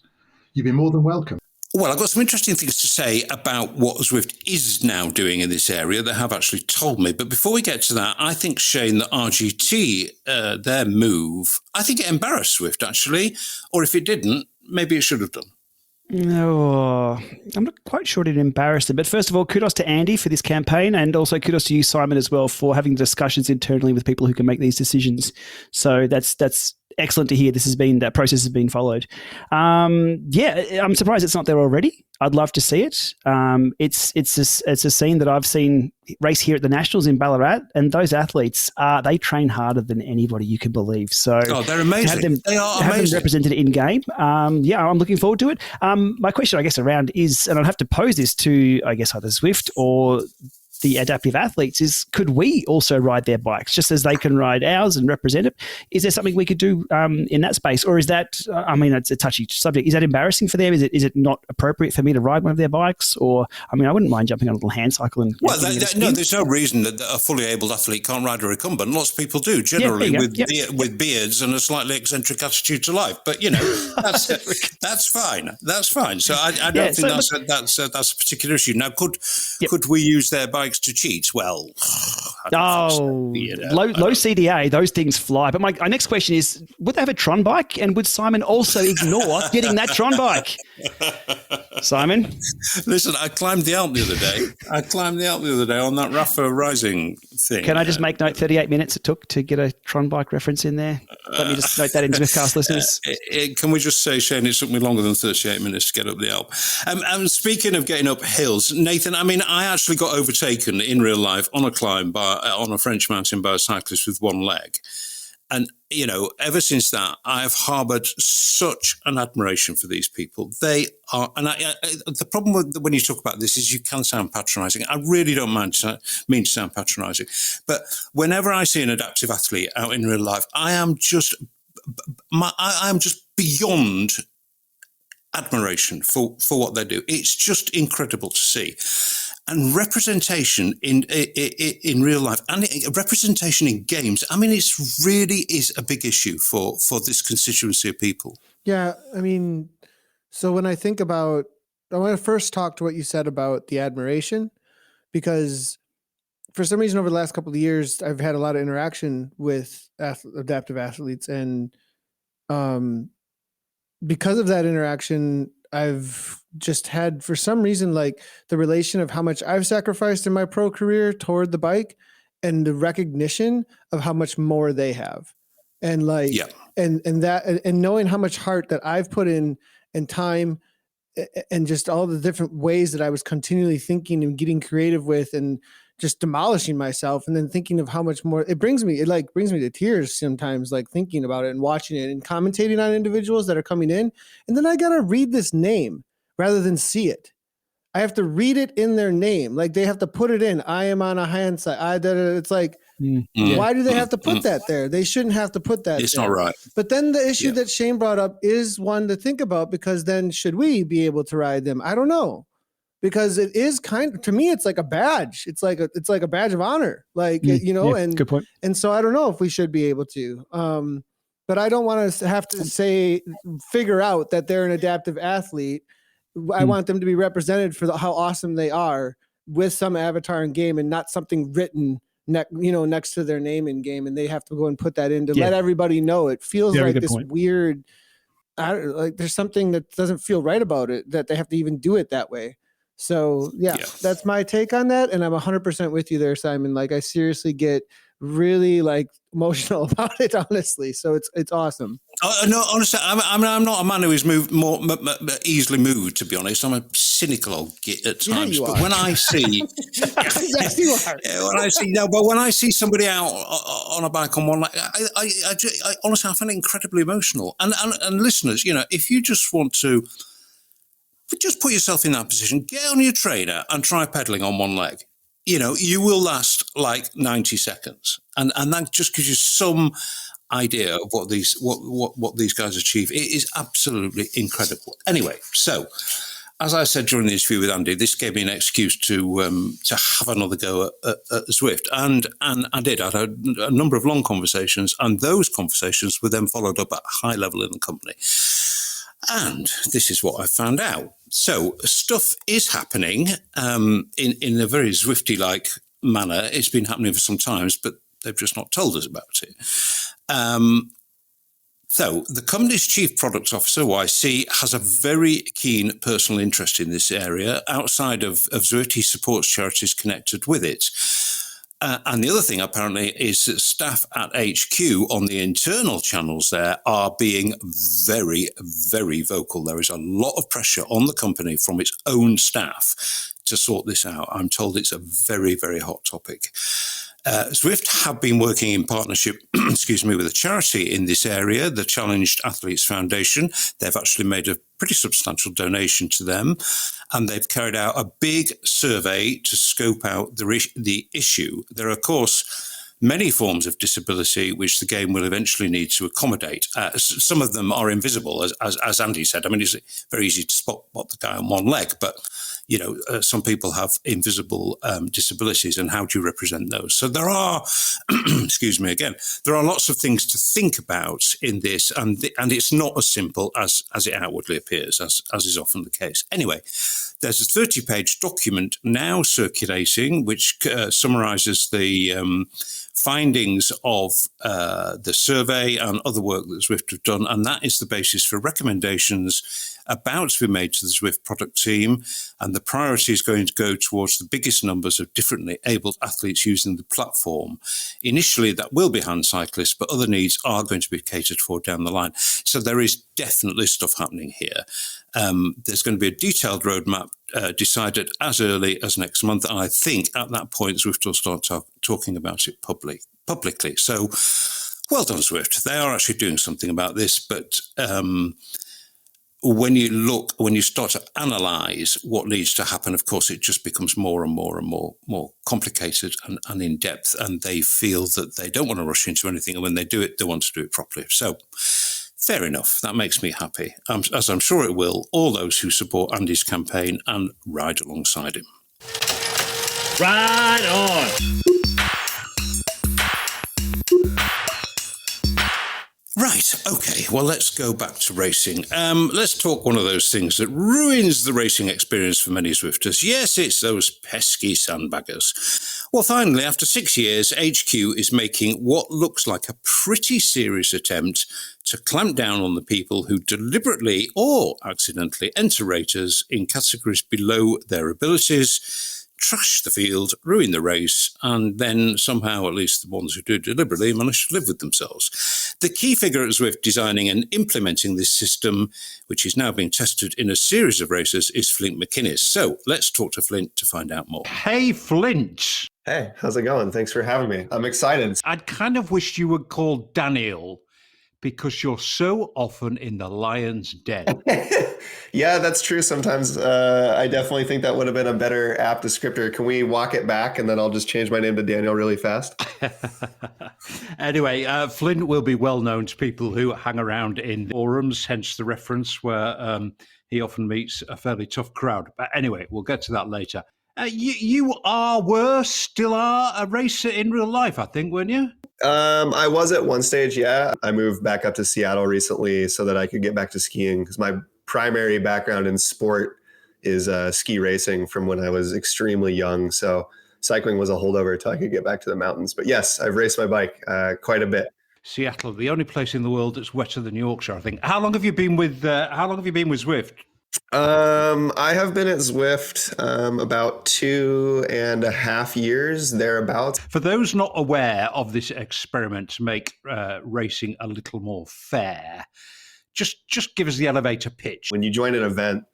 You'd be more than welcome. Well, I've got some interesting things to say about what Zwift is now doing in this area. They have actually told me. But before we get to that, I think, Shane, that RGT, their move, I think it embarrassed Zwift, actually. Or if it didn't, maybe it should have done. No, I'm not quite sure it embarrassed them. But first of all, kudos to Andy for this campaign, and also kudos to you, Simon, as well, for having discussions internally with people who can make these decisions. So that's excellent to hear. That process has been followed. Yeah, I'm surprised it's not there already. I'd love to see it. It's a scene that I've seen race here at the Nationals in Ballarat, and those athletes they train harder than anybody you can believe. So they're amazing. They are amazing. Have them represented in game. Yeah, I'm looking forward to it. My question, I guess, around is, and I'll have to pose this to, I guess, either Zwift or the adaptive athletes is, could we also ride their bikes just as they can ride ours and represent it? Is there something we could do in that space? Or is that, it's a touchy subject. Is that embarrassing for them? Is it not appropriate for me to ride one of their bikes? Or, I wouldn't mind jumping on a little hand cycle and... Well, no, there's no reason that a fully able athlete can't ride a recumbent. Lots of people do, generally with beards and a slightly eccentric attitude to life. But, that's fine. That's fine. So I don't think that's a particular issue. Now, could we use their bikes to cheat? Well, low CDA, those things fly. But my next question is, would they have a Tron bike? And would Simon also ignore getting that Tron bike? Simon? Listen, I climbed the Alp the other day on that Rafa Rising thing. Can I just make note 38 minutes it took to get a Tron bike reference in there? Let me just note that in Zwiftcast listeners. Can we just say, Shane, it took me longer than 38 minutes to get up the Alp. Speaking of getting up hills, Nathan, I actually got overtaken in real life on a climb on a French mountain by a cyclist with one leg. And, ever since that, I have harboured such an admiration for these people. They are, and the problem when you talk about this is you can sound patronising. I really don't mean to sound patronising. But whenever I see an adaptive athlete out in real life, I am just beyond admiration for what they do. It's just incredible to see. And representation in real life and representation in games, it really is a big issue for this constituency of people. Yeah, so when I think about, I want to first talk to what you said about the admiration, because for some reason over the last couple of years, I've had a lot of interaction with adaptive athletes. And because of that interaction, I've just had, for some reason, like the relation of how much I've sacrificed in my pro career toward the bike and the recognition of how much more they have. And and knowing how much heart that I've put in and time and just all the different ways that I was continually thinking and getting creative with and just demolishing myself, and then thinking of how much more it brings me to tears sometimes, like thinking about it and watching it and commentating on individuals that are coming in. And then I got to read this name rather than see it. I have to read it in their name. Like they have to put it in. I am on a hand side. It's like, why do they have to put that there? They shouldn't have to put that. It's there. not right. But then the issue that Shane brought up is one to think about, because then should we be able to ride them? I don't know. Because it is to me, it's like a badge. It's like a badge of honor, and good point. And so I don't know if we should be able to, but I don't want to have to figure out that they're an adaptive athlete. I want them to be represented for how awesome they are with some avatar in game and not something written next to their name in game. And they have to go and put that in to let everybody know. It feels Very like this point. weird, there's something that doesn't feel right about it, that they have to even do it that way. So that's my take on that. And I'm 100% with you there, Simon. Like I seriously get really emotional about it, honestly. So it's awesome. No, honestly, I'm not a man who is more easily moved, to be honest. I'm a cynical old git at times. But when I see, yes, you are. When I see somebody out on a bike on one, I honestly, I find it incredibly emotional. And listeners, if you just want to, just put yourself in that position, get on your trainer and try pedaling on one leg. You will last 90 seconds. And that just gives you some idea of what these guys achieve. It is absolutely incredible. Anyway, so as I said during the interview with Andy, this gave me an excuse to have another go at Zwift. And I did. I had a number of long conversations, and those conversations were then followed up at a high level in the company. And this is what I found out. So stuff is happening in a very Zwifty-like manner. It's been happening for some time, but they've just not told us about it. So the company's chief product officer, YC, has a very keen personal interest in this area. Outside of Zwift, he supports charities connected with it. And the other thing, apparently, is that staff at HQ on the internal channels there are being very, very vocal. There is a lot of pressure on the company from its own staff to sort this out. I'm told it's a very, very hot topic. Zwift have been working in partnership, with a charity in this area, the Challenged Athletes Foundation. They've actually made a pretty substantial donation to them, and they've carried out a big survey to scope out the issue. There are, of course, many forms of disability which the game will eventually need to accommodate. Some of them are invisible, as Andy said. I mean, it's very easy to spot the guy on one leg, but some people have invisible disabilities, and how do you represent those? So there are, there are lots of things to think about in this, and it's not as simple as it outwardly appears, as is often the case. Anyway, there's a 30-page document now circulating which summarises the findings of the survey and other work that Zwift have done, and that is the basis for recommendations about to be made to the Zwift product team, and the priority is going to go towards the biggest numbers of differently abled athletes using the platform. Initially, that will be hand cyclists, but other needs are going to be catered for down the line. So there is definitely stuff happening here. There's going to be a detailed roadmap decided as early as next month, and I think at that point Zwift will start talking about it publicly. So well done, Zwift. They are actually doing something about this, but when you start to analyse what needs to happen, of course, it just becomes more and more and more complicated and in depth, and they feel that they don't want to rush into anything, and when they do it, they want to do it properly. So fair enough. That makes me happy, as I'm sure it will all those who support Andy's campaign and ride alongside him. Ride on! Right, okay, well, let's go back to racing. Let's talk one of those things that ruins the racing experience for many Zwifters. Yes, it's those pesky sandbaggers. Well, finally, after 6 years, HQ is making what looks like a pretty serious attempt to clamp down on the people who deliberately or accidentally enter raters in categories below their abilities, trash the field, ruin the race, and then somehow, at least the ones who do deliberately, manage to live with themselves. The key figure at Zwift designing and implementing this system, which is now being tested in a series of races, is Flint McInnes. So let's talk to Flint to find out more. Hey, Flint. Hey, how's it going? Thanks for having me. I'm excited. I'd kind of wished you were called Daniel, because you're so often in the lion's den. Yeah, that's true. Sometimes I definitely think that would have been a better app descriptor. Can we walk it back and then I'll just change my name to Daniel really fast? Anyway, Flint will be well known to people who hang around in forums, hence the reference where he often meets a fairly tough crowd. But anyway, we'll get to that later. You still are a racer in real life, I think, weren't you? I was at one stage, yeah. I moved back up to Seattle recently so that I could get back to skiing because my primary background in sport is ski racing from when I was extremely young. So cycling was a holdover until I could get back to the mountains. But yes, I've raced my bike quite a bit. Seattle, the only place in the world that's wetter than Yorkshire, I think. How long have you been with Zwift? I have been at Zwift about 2.5 years, thereabouts. For those not aware of this experiment to make racing a little more fair, just give us the elevator pitch. When you join an event,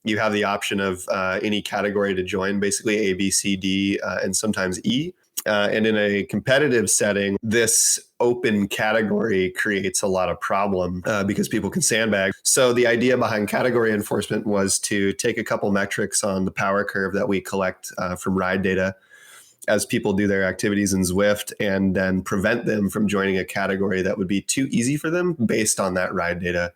you have the option of any category to join, basically A, B, C, D, and sometimes E. And in a competitive setting, this open category creates a lot of problem because people can sandbag. So the idea behind category enforcement was to take a couple metrics on the power curve that we collect from ride data as people do their activities in Zwift, and then prevent them from joining a category that would be too easy for them based on that ride data.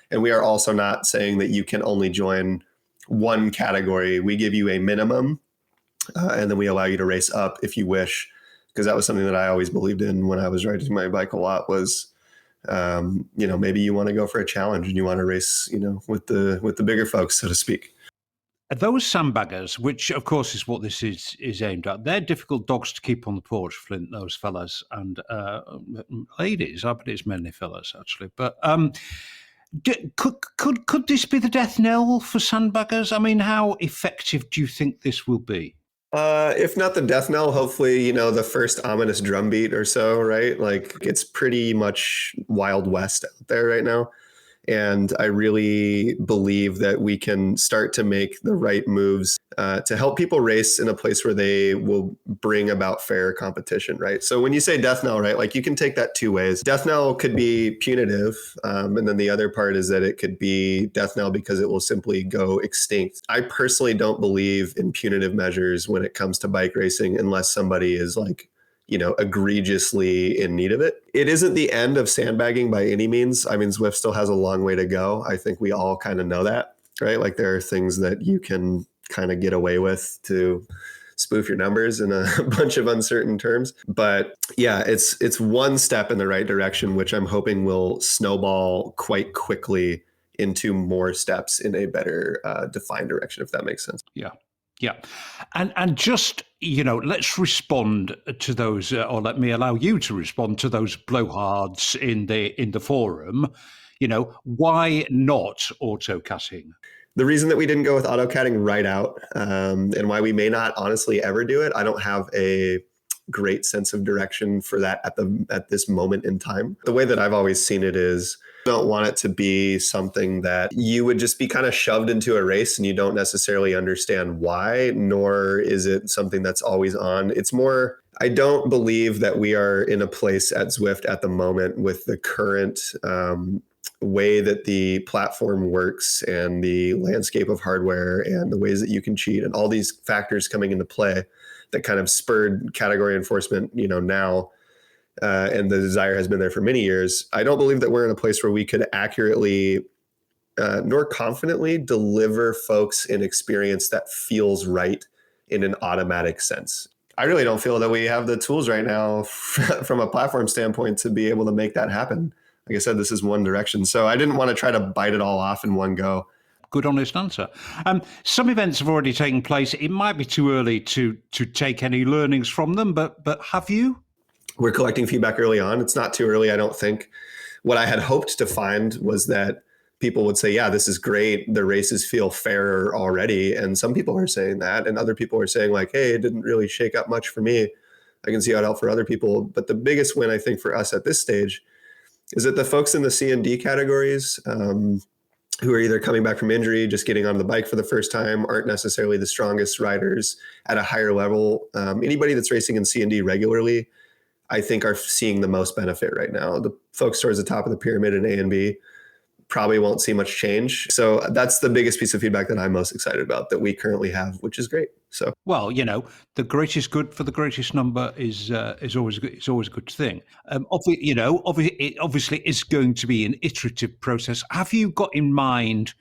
And we are also not saying that you can only join one category. We give you a minimum. And then we allow you to race up if you wish, because that was something that I always believed in when I was riding my bike a lot was, maybe you want to go for a challenge and you want to race, with the bigger folks, so to speak. Those sandbaggers, which of course is what this is aimed at, they're difficult dogs to keep on the porch, Flint, those fellas and ladies. I bet it's mainly fellas, actually. But could this be the death knell for sandbaggers? I mean, how effective do you think this will be? If not the death knell, hopefully, the first ominous drumbeat or so, right? Like it's pretty much Wild West out there right now. And I really believe that we can start to make the right moves to help people race in a place where they will bring about fair competition, right? So when you say death knell, right, like you can take that two ways. Death knell could be punitive. And then the other part is that it could be death knell because it will simply go extinct. I personally don't believe in punitive measures when it comes to bike racing unless somebody is like, egregiously in need of it. It isn't the end of sandbagging by any means. I mean, Zwift still has a long way to go. I think we all kind of know that, right? Like there are things that you can kind of get away with to spoof your numbers in a bunch of uncertain terms. But yeah, it's one step in the right direction, which I'm hoping will snowball quite quickly into more steps in a better defined direction, if that makes sense. Yeah. Yeah. And just, let's respond to those, or let me allow you to respond to those blowhards in the forum. Why not auto-catting? The reason that we didn't go with auto-catting right out, and why we may not honestly ever do it, I don't have a great sense of direction for that at this moment in time. The way that I've always seen it is, don't want it to be something that you would just be kind of shoved into a race and you don't necessarily understand why, nor is it something that's always on. It's more, I don't believe that we are in a place at Zwift at the moment with the current way that the platform works and the landscape of hardware and the ways that you can cheat and all these factors coming into play that kind of spurred category enforcement, now. And the desire has been there for many years. I don't believe that we're in a place where we could accurately nor confidently deliver folks an experience that feels right in an automatic sense. I really don't feel that we have the tools right now from a platform standpoint to be able to make that happen. Like I said, this is one direction. So I didn't want to try to bite it all off in one go. Good, honest answer. Some events have already taken place. It might be too early to take any learnings from them, but have you? We're collecting feedback early on. It's not too early, I don't think. What I had hoped to find was that people would say, yeah, this is great. The races feel fairer already. And some people are saying that. And other people are saying like, hey, it didn't really shake up much for me. I can see how it helped for other people. But the biggest win, I think, for us at this stage is that the folks in the C and D categories who are either coming back from injury, just getting on the bike for the first time, aren't necessarily the strongest riders at a higher level. Anybody that's racing in C and D regularly, I think are seeing the most benefit right now. The folks towards the top of the pyramid in A and B probably won't see much change. So that's the biggest piece of feedback that I'm most excited about that we currently have, which is great. So, well, the greatest good for the greatest number is always good. It's always a good thing. Obviously, it's going to be an iterative process. Have you got in mind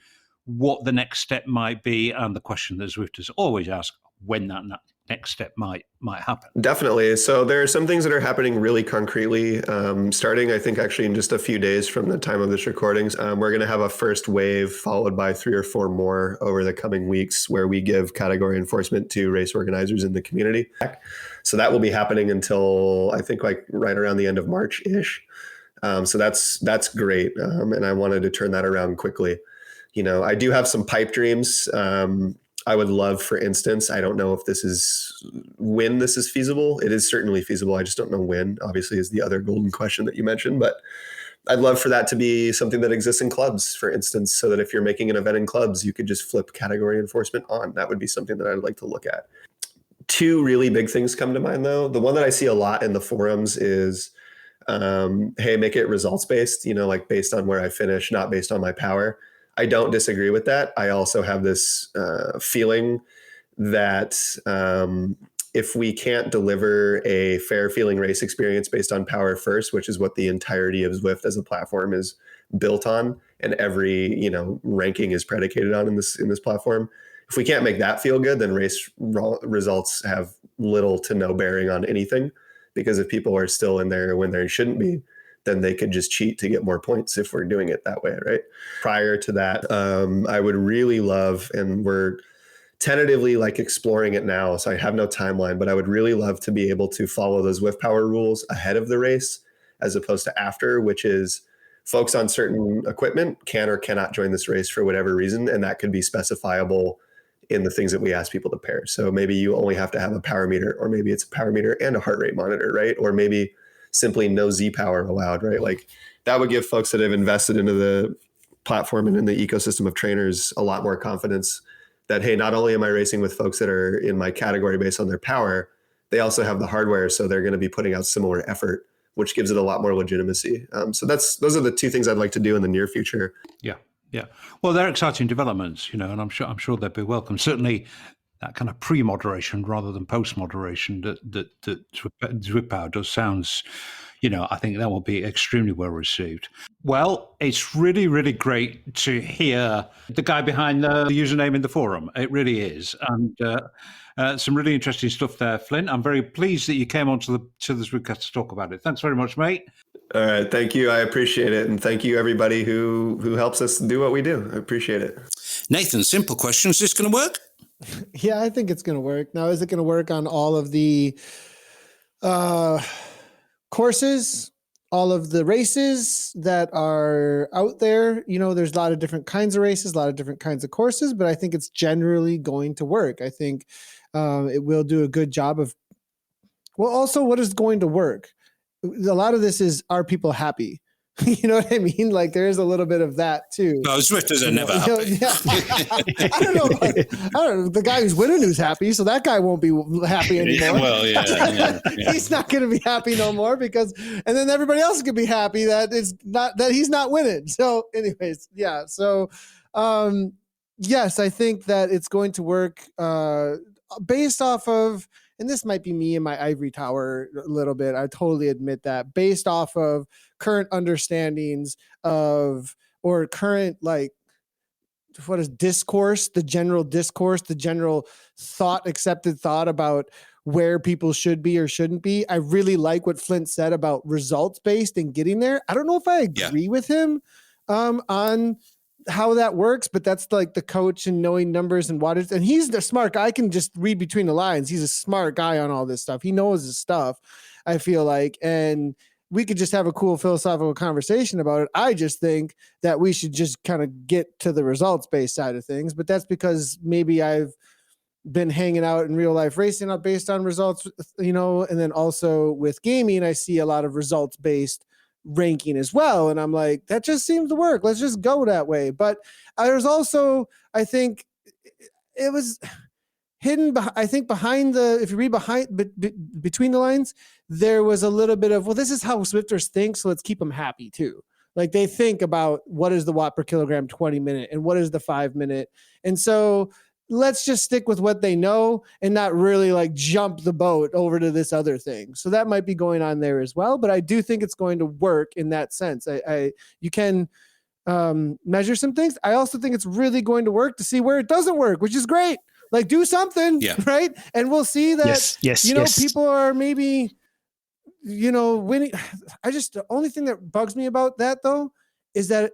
what the next step might be? And the question that Zwifters always ask, when that next step might happen. Definitely. So there are some things that are happening really concretely, starting, I think, actually in just a few days from the time of this recordings. We're going to have a first wave followed by 3 or 4 more over the coming weeks where we give category enforcement to race organizers in the community. So that will be happening until I think like right around the end of March-ish. So that's great. And I wanted to turn that around quickly. I do have some pipe dreams. I would love, for instance, I don't know if when this is feasible. It is certainly feasible. I just don't know when, obviously, is the other golden question that you mentioned. But I'd love for that to be something that exists in clubs, for instance, so that if you're making an event in clubs, you could just flip category enforcement on. That would be something that I'd like to look at. 2 really big things come to mind, though. The one that I see a lot in the forums is, hey, make it results-based, like based on where I finish, not based on my power. I don't disagree with that. I also have this feeling that if we can't deliver a fair feeling race experience based on power first, which is what the entirety of Zwift as a platform is built on, and every ranking is predicated on in this platform, if we can't make that feel good, then race results have little to no bearing on anything. Because if people are still in there when they shouldn't be, then they could just cheat to get more points if we're doing it that way, right? Prior to that, I would really love, and we're tentatively exploring it now, so I have no timeline, but I would really love to be able to follow those Zwift power rules ahead of the race as opposed to after, which is folks on certain equipment can or cannot join this race for whatever reason, and that could be specifiable in the things that we ask people to pair. So maybe you only have to have a power meter, or maybe it's a power meter and a heart rate monitor, right? Or maybe simply no Z power allowed, right? That would give folks that have invested into the platform and in the ecosystem of trainers a lot more confidence that, hey, not only am I racing with folks that are in my category based on their power, they also have the hardware, so they're going to be putting out similar effort, which gives it a lot more legitimacy. So those are the two things I'd like to do in the near future. Yeah. Well, they're exciting developments, and I'm sure they'd be welcome. Certainly, that kind of pre-moderation rather than post-moderation that Zwift does sounds, I think that will be extremely well received. Well, it's really, really great to hear the guy behind the username in the forum. It really is. And some really interesting stuff there, Flint. I'm very pleased that you came on to the Zwiftcast to talk about it. Thanks very much, mate. All right. Thank you. I appreciate it. And thank you, everybody who helps us do what we do. I appreciate it. Nathan, simple question. Is this going to work? Yeah, I think it's going to work. Now, is it going to work on all of the courses, all of the races that are out there? There's a lot of different kinds of races, a lot of different kinds of courses, but I think it's generally going to work. I think it will do a good job of, well, also what is going to work? A lot of this is, are people happy? You know what I mean? Like there is a little bit of that too. No, Zwifters are never happy. I don't know. The guy who's winning who's happy, so that guy won't be happy anymore. Yeah. He's not going to be happy no more and then everybody else can be happy that he's not winning. So, anyways, yeah. So, yes, I think that it's going to work based off of. And this might be me in my ivory tower a little bit. I totally admit that, based off of current understandings of, or current, like, what is discourse, the general accepted thought about where people should be or shouldn't be. I really like what Flint said about results based and getting there. I don't know if I agree with him on how that works, but that's like the coach and knowing numbers and what is, and he's the smart guy. I can just read between the lines. He's a smart guy on all this stuff. He knows his stuff, I feel like, and we could just have a cool philosophical conversation about it. I just think that we should just kind of get to the results based side of things, but that's because maybe I've been hanging out in real life racing up based on results, and then also with gaming, I see a lot of results based ranking as well. And I'm like, that just seems to work. Let's just go that way. But there's also, I think it was hidden. I think behind if you read between the lines, there was a little bit of, well, this is how Zwifters think. So let's keep them happy too. Like they think about what is the watt per kilogram 20 minute and what is the 5 minute. And so let's just stick with what they know and not really like jump the boat over to this other thing. So that might be going on there as well, but I do think it's going to work in that sense. You can measure some things. I also think it's really going to work to see where it doesn't work, which is great. Like do something, right? And we'll see that, people are maybe, winning. The only thing that bugs me about that though, is that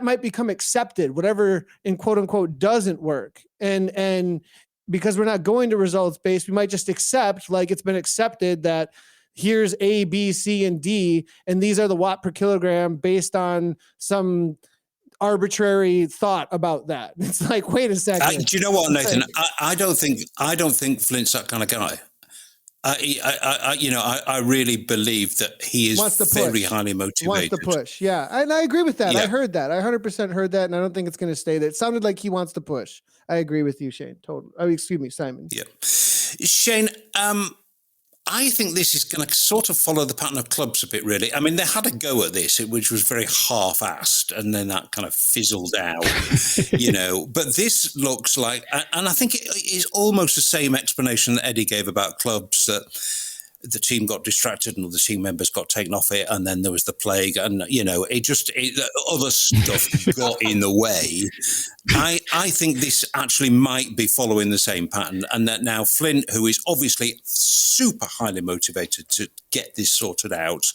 might become accepted, whatever in quote unquote doesn't work. And because we're not going to results based, we might just accept, like it's been accepted that here's A, B, C, and D, and these are the watt per kilogram based on some arbitrary thought about that. It's like, wait a second. Do you know what, Nathan? I don't think Flint's that kind of guy. I really believe that he is very highly motivated. Wants to push, yeah. And I agree with that. Yeah. I heard that. I 100% heard that, and I don't think it's going to stay there. It sounded like he wants to push. I agree with you, Shane. Totally. Oh, excuse me, Simon. Yeah. Shane, I think this is going to sort of follow the pattern of clubs a bit, really. I mean, they had a go at this, which was very half-assed, and then that kind of fizzled out, But this looks like, and I think it is almost the same explanation that Eddie gave about clubs, that the team got distracted and all the team members got taken off it, and then there was the plague, and other stuff got in the way. I think this actually might be following the same pattern, and that now Flint, who is obviously super highly motivated to get this sorted out,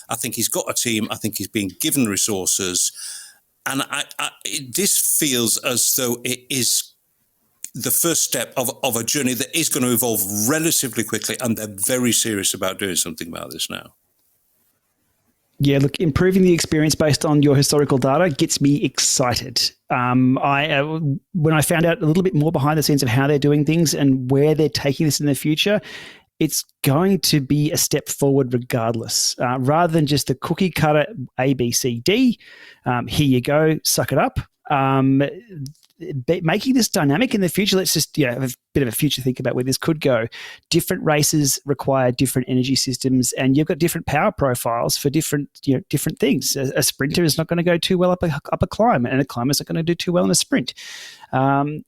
I think he's got a team. I think he's being given resources, and this feels as though it is the first step of a journey that is going to evolve relatively quickly, and they're very serious about doing something about this now. Yeah, look, improving the experience based on your historical data gets me excited. When I found out a little bit more behind the scenes of how they're doing things and where they're taking this in the future, it's going to be a step forward regardless, rather than just the cookie cutter A, B, C, D. Here you go, suck it up. Making this dynamic in the future, let's just have a bit of a future think about where this could go. Different races require different energy systems, and you've got different power profiles for different things. A sprinter is not going to go too well up a climb, and a climber is not going to do too well in a sprint.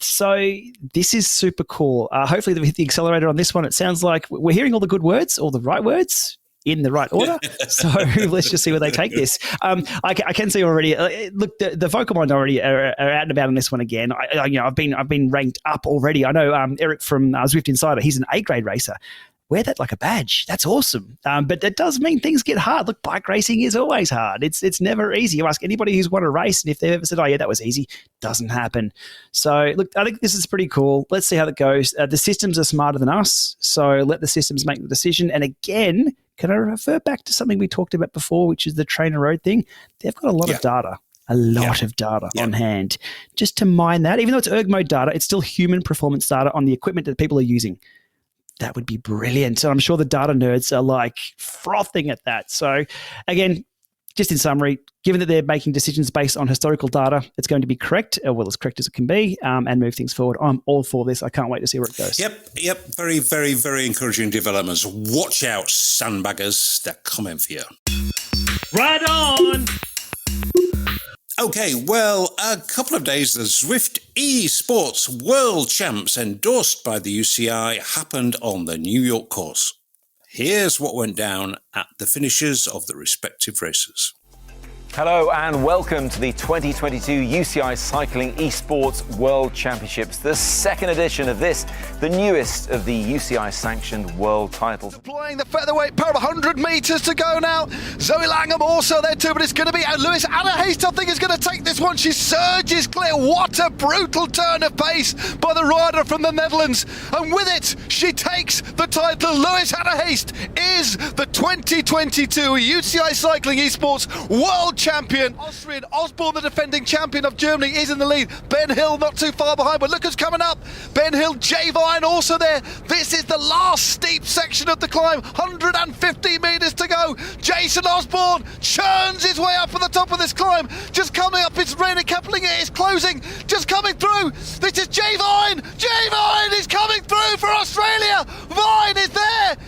So this is super cool. Hopefully we hit the accelerator on this one. It sounds like we're hearing all the good words, all the right words, in the right order. So let's just see where they take this. I can see already. Look, the vocal minority are out and about on this one again. I've been ranked up already. I know Eric from Zwift Insider. He's an A-grade racer. Wear that like a badge. That's awesome. But that does mean things get hard. Look, bike racing is always hard. It's never easy. You ask anybody who's won a race, and if they've ever said, "Oh yeah, that was easy," doesn't happen. So look, I think this is pretty cool. Let's see how that goes. The systems are smarter than us, so let the systems make the decision. And again, can I refer back to something we talked about before, which is the TrainerRoad thing? They've got a lot of data. A lot of data on hand. Just to mine that, even though it's erg mode data, it's still human performance data on the equipment that people are using. That would be brilliant. And I'm sure the data nerds are like frothing at that. So again, just in summary, given that they're making decisions based on historical data, it's going to be correct, well, as correct as it can be, and move things forward. I'm all for this. I can't wait to see where it goes. Yep. Very, very, very encouraging developments. Watch out, sandbaggers. They're coming for you. Right on. Okay, well, a couple of days, the Zwift eSports World Champs endorsed by the UCI happened on the New York course. Here's what went down at the finishes of the respective races. Hello and welcome to the 2022 UCI Cycling Esports World Championships, the second edition of this, the newest of the UCI-sanctioned world titles. Deploying the featherweight pair of 100 metres to go now. Zoe Langham also there too, but it's going to be Lewis Anna Haste, I think, is going to take this one. She surges clear. What a brutal turn of pace by the rider from the Netherlands. And with it, she takes the title. Lewis Anna Haste is the 2022 UCI Cycling Esports World Champion. Austrian Osborne, the defending champion of Germany, is in the lead. Ben Hill not too far behind, but look who's coming up. Ben Hill, Jay Vine also there. This is the last steep section of the climb. 150 metres to go. Jason Osborne churns his way up at the top of this climb. Just coming up, it's Rainer Keplinger is closing. Just coming through. This is Jay Vine. Jay Vine is coming through for Australia. Vine is there.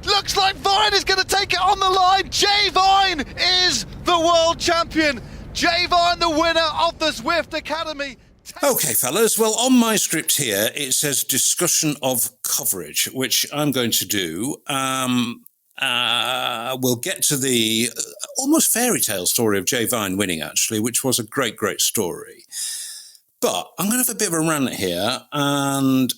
Looks like Vine is going to take it on the line. Jay Vine is the world champion. Jay Vine, the winner of the Zwift Academy. Okay, fellas. Well, on my script here, it says discussion of coverage, which I'm going to do. We'll get to the almost fairy tale story of Jay Vine winning, actually, which was a great, great story. But I'm going to have a bit of a rant here, and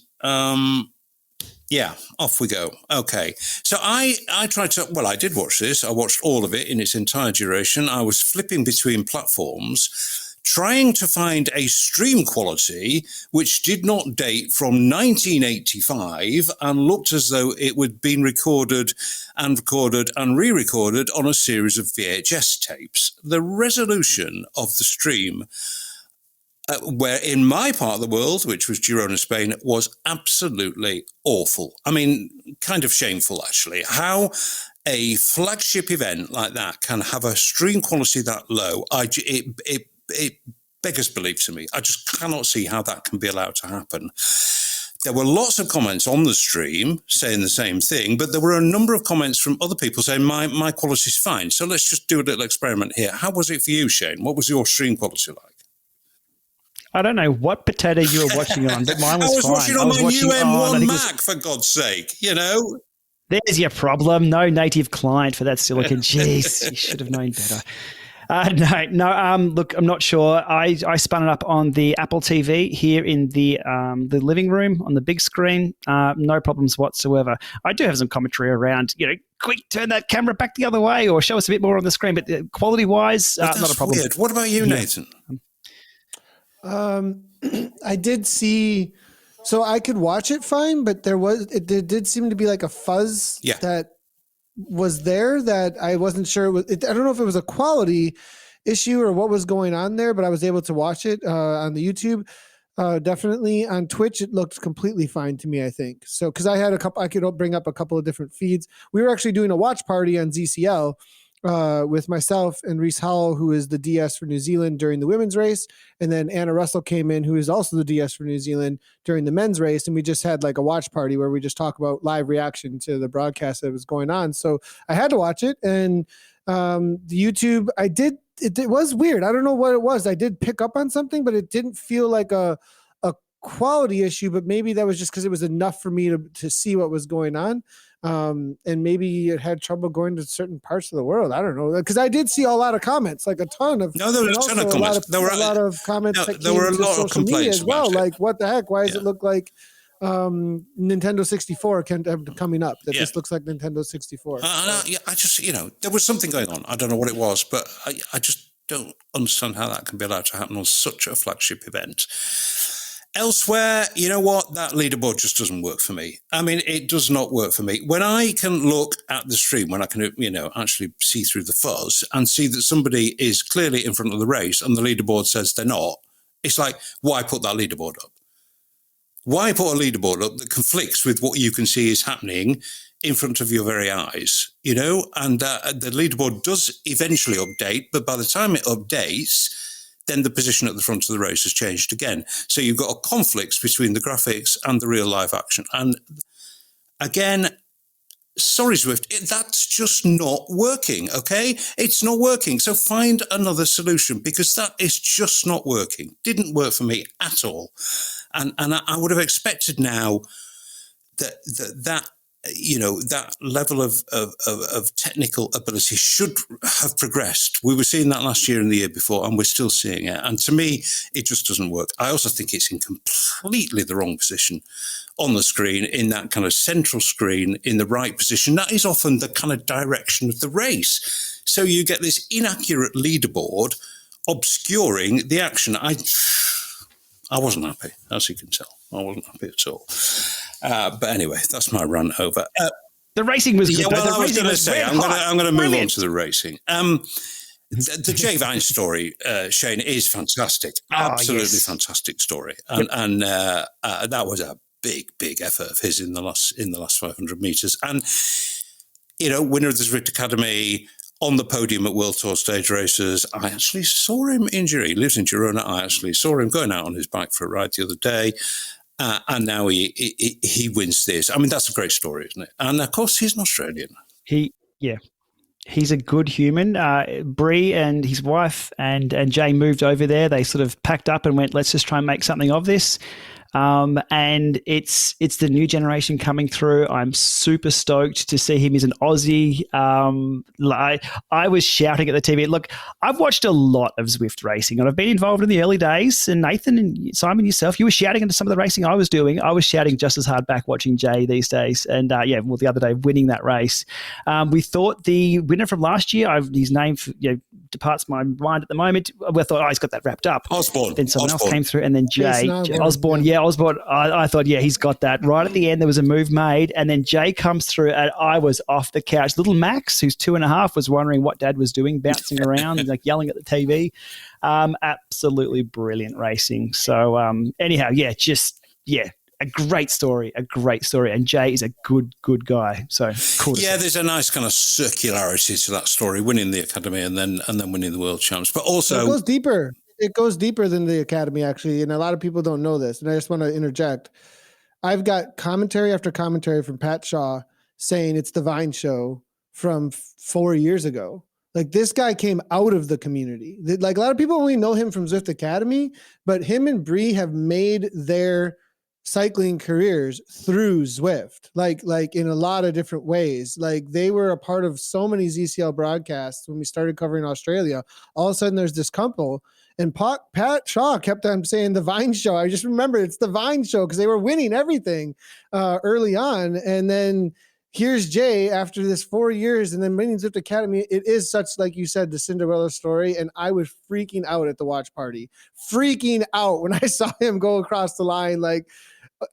yeah, off we go. Okay. So I tried to, well, I did watch this. I watched all of it in its entire duration. I was flipping between platforms, trying to find a stream quality which did not date from 1985 and looked as though it had been recorded and re-recorded on a series of VHS tapes. The resolution of the stream, where in my part of the world, which was Girona, Spain, was absolutely awful. I mean, kind of shameful, actually. How a flagship event like that can have a stream quality that low, it beggars belief to me. I just cannot see how that can be allowed to happen. There were lots of comments on the stream saying the same thing, but there were a number of comments from other people saying my quality's fine. So let's just do a little experiment here. How was it for you, Shane? What was your stream quality like? I don't know what potato you were watching on, but mine was fine. Watching on my new M1 Mac, for God's sake, you know. There's your problem. No native client for that silicon. Jeez, you should have known better. No. Look, I'm not sure. I spun it up on the Apple TV here in the living room on the big screen. No problems whatsoever. I do have some commentary around, quick, turn that camera back the other way or show us a bit more on the screen. But quality-wise, not a problem. Weird. What about you, Nathan? I did see, so I could watch it fine, but there did seem to be like a fuzz that was there that I wasn't sure. I don't know if it was a quality issue or what was going on there, but I was able to watch it on the YouTube. Definitely on Twitch, it looked completely fine to me, I think. So, because I could bring up a couple of different feeds. We were actually doing a watch party on ZCL with myself and Reese Howell, who is the DS for New Zealand during the women's race. And then Anna Russell came in, who is also the DS for New Zealand during the men's race. And we just had like a watch party where we just talk about live reaction to the broadcast that was going on. So I had to watch it. And the YouTube, it was weird. I don't know what it was. I did pick up on something, but it didn't feel like a quality issue, but maybe that was just because it was enough for me to see what was going on. And maybe it had trouble going to certain parts of the world. I don't know. Because I did see a lot of comments, like a ton of. No, there were a ton of comments. There were a lot of comments. There were a lot of complaints as well. about it. Like, what the heck? Why does it look like Nintendo 64 coming up? This looks like Nintendo 64. I just, there was something going on. I don't know what it was, but I just don't understand how that can be allowed to happen on such a flagship event. Elsewhere, you know what? That leaderboard just doesn't work for me. I mean, it does not work for me. When I can look at the stream, when I can, actually see through the fuzz and see that somebody is clearly in front of the race and the leaderboard says they're not, it's like, why put that leaderboard up? Why put a leaderboard up that conflicts with what you can see is happening in front of your very eyes, And the leaderboard does eventually update, but by the time it updates, then the position at the front of the race has changed again. So you've got a conflict between the graphics and the real life action. And again, sorry, Zwift, that's just not working, okay? It's not working. So find another solution because that is just not working. Didn't work for me at all. And I would have expected now that level of technical ability should have progressed. We were seeing that last year and the year before, and we're still seeing it. And to me, it just doesn't work. I also think it's in completely the wrong position on the screen, in that kind of central screen, in the right position. That is often the kind of direction of the race. So you get this inaccurate leaderboard obscuring the action. I wasn't happy, as you can tell. I wasn't happy at all. But anyway, that's my rant over. The racing was good. I was going to say, I'm going to move on to the racing. The Jay Vine story, Shane, is fantastic. Absolutely fantastic story. And that was a big effort of his in the last 500 meters. And, winner of the Zwift Academy, on the podium at World Tour stage races. I actually saw him injury. He lives in Girona. I actually saw him going out on his bike for a ride the other day. And now he wins this. I mean, that's a great story, isn't it? And of course, he's an Australian. He's a good human. Bree and his wife and Jay moved over there. They sort of packed up and went, let's just try and make something of this. And it's the new generation coming through. I'm super stoked to see him as an Aussie. I was shouting at the TV. Look, I've watched a lot of Zwift racing, and I've been involved in the early days. And Nathan and Simon, yourself, you were shouting into some of the racing I was doing. I was shouting just as hard back watching Jay these days. And the other day winning that race. We thought the winner from last year, his name departs my mind at the moment. We thought, he's got that wrapped up. Osborne. Then someone else came through, and then Jay Osborne. Osborne, I thought, he's got that. Right at the end, there was a move made, and then Jay comes through, and I was off the couch. Little Max, who's 2.5, was wondering what Dad was doing, bouncing around and yelling at the TV. Absolutely brilliant racing. So anyhow, a great story, and Jay is a good guy. So cool. There's a nice kind of circularity to that story, winning the Academy and then winning the World Champs, but also it goes deeper. It goes deeper than the Academy, actually, and a lot of people don't know this. And I just want to interject. I've got commentary after commentary from Pat Shaw saying it's the Vine show from 4 years ago. Like, this guy came out of the community. Like, a lot of people only know him from Zwift Academy, but him and Bree have made their cycling careers through Zwift, like in a lot of different ways. Like, they were a part of so many ZCL broadcasts when we started covering Australia. All of a sudden, there's this couple. And Pat Shaw kept on saying the Vine show. I just remember it's the Vine show because they were winning everything early on. And then here's Jay after this 4 years and then winning Zwift Academy. It is such, like you said, the Cinderella story. And I was freaking out at the watch party, freaking out when I saw him go across the line, like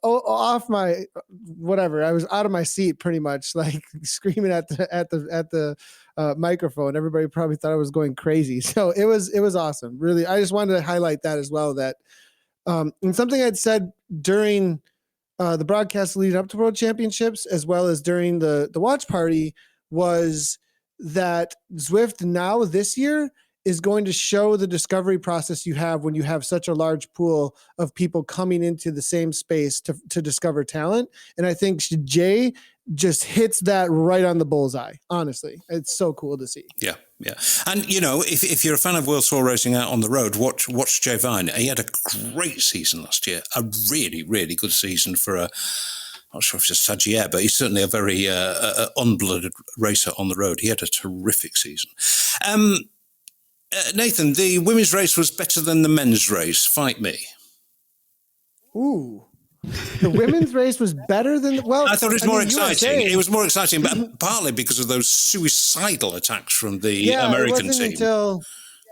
off my whatever. I was out of my seat pretty much, like screaming at the microphone. Everybody probably thought I was going crazy. So it was awesome. Really, I just wanted to highlight that as well, that And something I'd said during the broadcast leading up to World Championships, as well as during the watch party, was that Zwift now this year is going to show the discovery process you have when you have such a large pool of people coming into the same space to discover talent. And I think Jay just hits that right on the bullseye. Honestly, it's so cool to see. Yeah. Yeah. And, if you're a fan of World Tour racing out on the road, watch Jay Vine. He had a great season last year, a really, really good season for I'm not sure if it's a stagiaire, but he's certainly a very unblooded racer on the road. He had a terrific season. Nathan, the women's race was better than the men's race. Fight me. Ooh. The women's race was better than I thought it was more exciting. USA. It was more exciting, but partly because of those suicidal attacks from the American team. So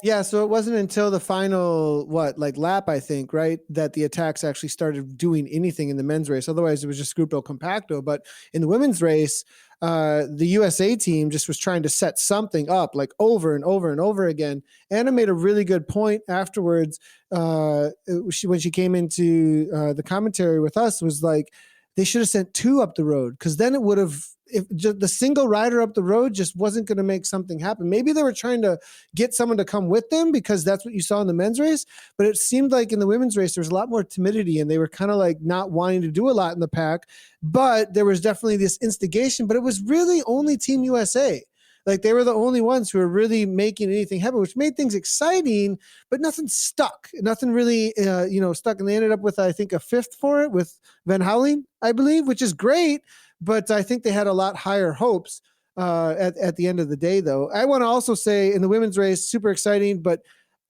it wasn't until the final lap, I think, right, that the attacks actually started doing anything in the men's race. Otherwise, it was just Gruppo Compacto. But in the women's race, the USA team just was trying to set something up over and over and over again. Anna made a really good point afterwards. When she came into the commentary with us, was like, they should have sent 2 up the road, because then it would have, if just the single rider up the road just wasn't going to make something happen. Maybe they were trying to get someone to come with them because that's what you saw in the men's race. But it seemed like in the women's race, there was a lot more timidity and they were kind of not wanting to do a lot in the pack. But there was definitely this instigation, but it was really only Team USA. They were the only ones who were really making anything happen, which made things exciting, but nothing stuck. Nothing really, stuck. And they ended up with, I think, a 5th for it with Van Houweling, I believe, which is great. But I think they had a lot higher hopes at the end of the day, though. I want to also say in the women's race, super exciting, but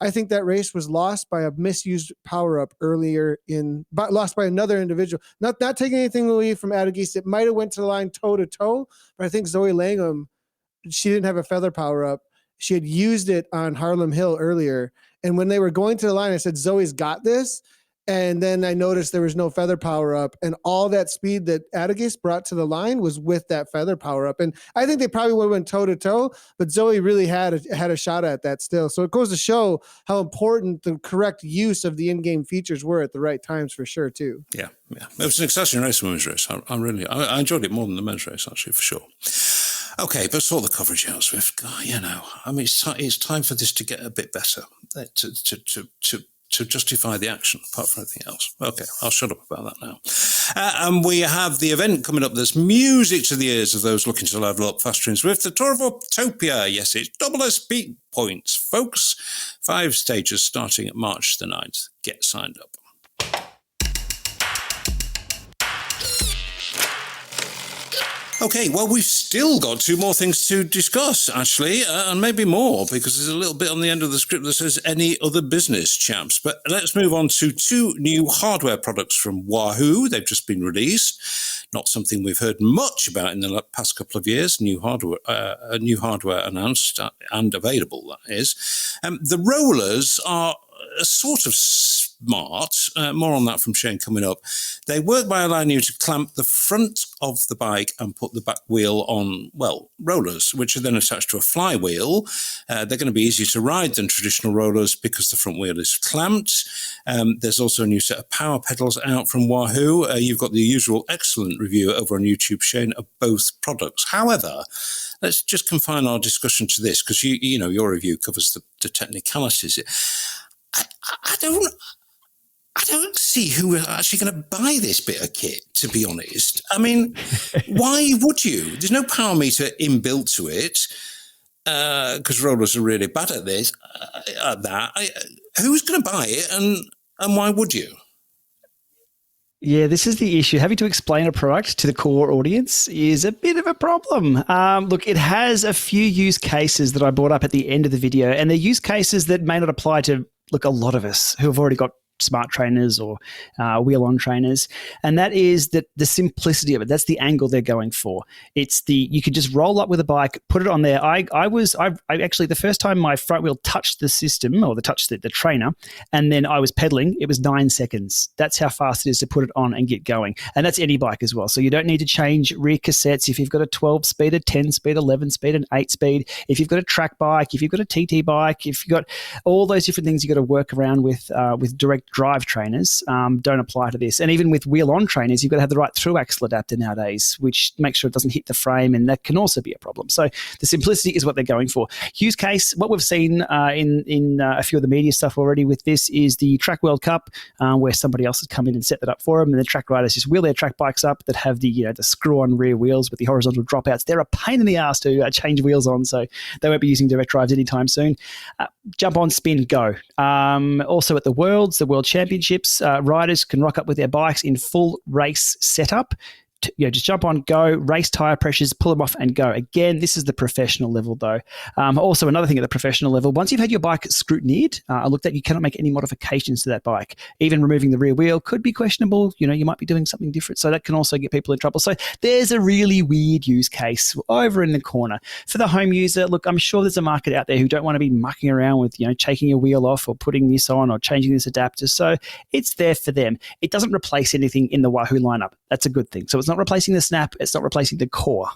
I think that race was lost by a misused power-up lost by another individual. Not taking anything away from Adagis. It might have went to the line toe-to-toe, but I think Zoe Langham, she didn't have a feather power-up. She had used it on Harlem Hill earlier. And when they were going to the line, I said, Zoe's got this. And then I noticed there was no feather power up, and all that speed that Adagis brought to the line was with that feather power up. And I think they probably would have went toe to toe, but Zoe really had a shot at that still. So it goes to show how important the correct use of the in-game features were at the right times for sure too. Yeah. It was an exciting race, the women's race. I enjoyed it more than the men's race, actually, for sure. Okay, but sort the coverage out, Zwift. It's time for this to get a bit better, to justify the action, apart from anything else. Okay, I'll shut up about that now. And we have the event coming up that's music to the ears of those looking to level up faster in Zwift, the Tour of Utopia. Yes, it's double SP points, folks. 5 stages starting at March the 9th. Get signed up. Okay, well, we've still got 2 more things to discuss, actually, and maybe more, because there's a little bit on the end of the script that says any other business, chaps. But let's move on to 2 new hardware products from Wahoo. They've just been released. Not something we've heard much about in the past couple of years. New hardware announced and available, that is. The rollers are sort of smart. More on that from Shane coming up. They work by allowing you to clamp the front of the bike and put the back wheel on, rollers, which are then attached to a flywheel. They're going to be easier to ride than traditional rollers because the front wheel is clamped. There's also a new set of power pedals out from Wahoo. You've got the usual excellent review over on YouTube, Shane, of both products. However, let's just confine our discussion to this, because your review covers the technicalities. I don't see who are actually going to buy this bit of kit, to be honest. I mean, why would you? There's no power meter inbuilt to it, because rollers are really bad at this. Who's going to buy it, and why would you? Yeah, this is the issue. Having to explain a product to the core audience is a bit of a problem. Look, it has a few use cases that I brought up at the end of the video, and they're use cases that may not apply to, a lot of us who have already got smart trainers or wheel-on trainers, and that is that the simplicity of it. That's the angle they're going for. It's you could just roll up with a bike, put it on there. I actually, the first time my front wheel touched the system or touched the trainer, and then I was pedaling, it was 9 seconds. That's how fast it is to put it on and get going, and that's any bike as well. So you don't need to change rear cassettes if you've got a 12-speed, a 10-speed, 11-speed, an 8-speed. If you've got a track bike, if you've got a TT bike, if you've got all those different things you've got to work around with direct drive trainers don't apply to this. And even with wheel-on trainers, you've got to have the right through-axle adapter nowadays, which makes sure it doesn't hit the frame, and that can also be a problem. So the simplicity is what they're going for. Use case, what we've seen in a few of the media stuff already with this is the Track World Cup, where somebody else has come in and set that up for them, and the track riders just wheel their track bikes up that have the screw-on rear wheels with the horizontal dropouts. They're a pain in the ass to change wheels on, so they won't be using direct drives anytime soon. Jump on, spin, go. Also at the World Championships, riders can rock up with their bikes in full race setup. Just jump on, go, race tire pressures, pull them off and go. Again, this is the professional level though. Also, another thing at the professional level, once you've had your bike scrutineered, I looked at, you cannot make any modifications to that bike. Even removing the rear wheel could be questionable. You might be doing something different. So that can also get people in trouble. So there's a really weird use case over in the corner. For the home user, look, I'm sure there's a market out there who don't want to be mucking around with, taking a wheel off or putting this on or changing this adapter. So it's there for them. It doesn't replace anything in the Wahoo lineup. That's a good thing. So it's not replacing the snap. It's not replacing the core.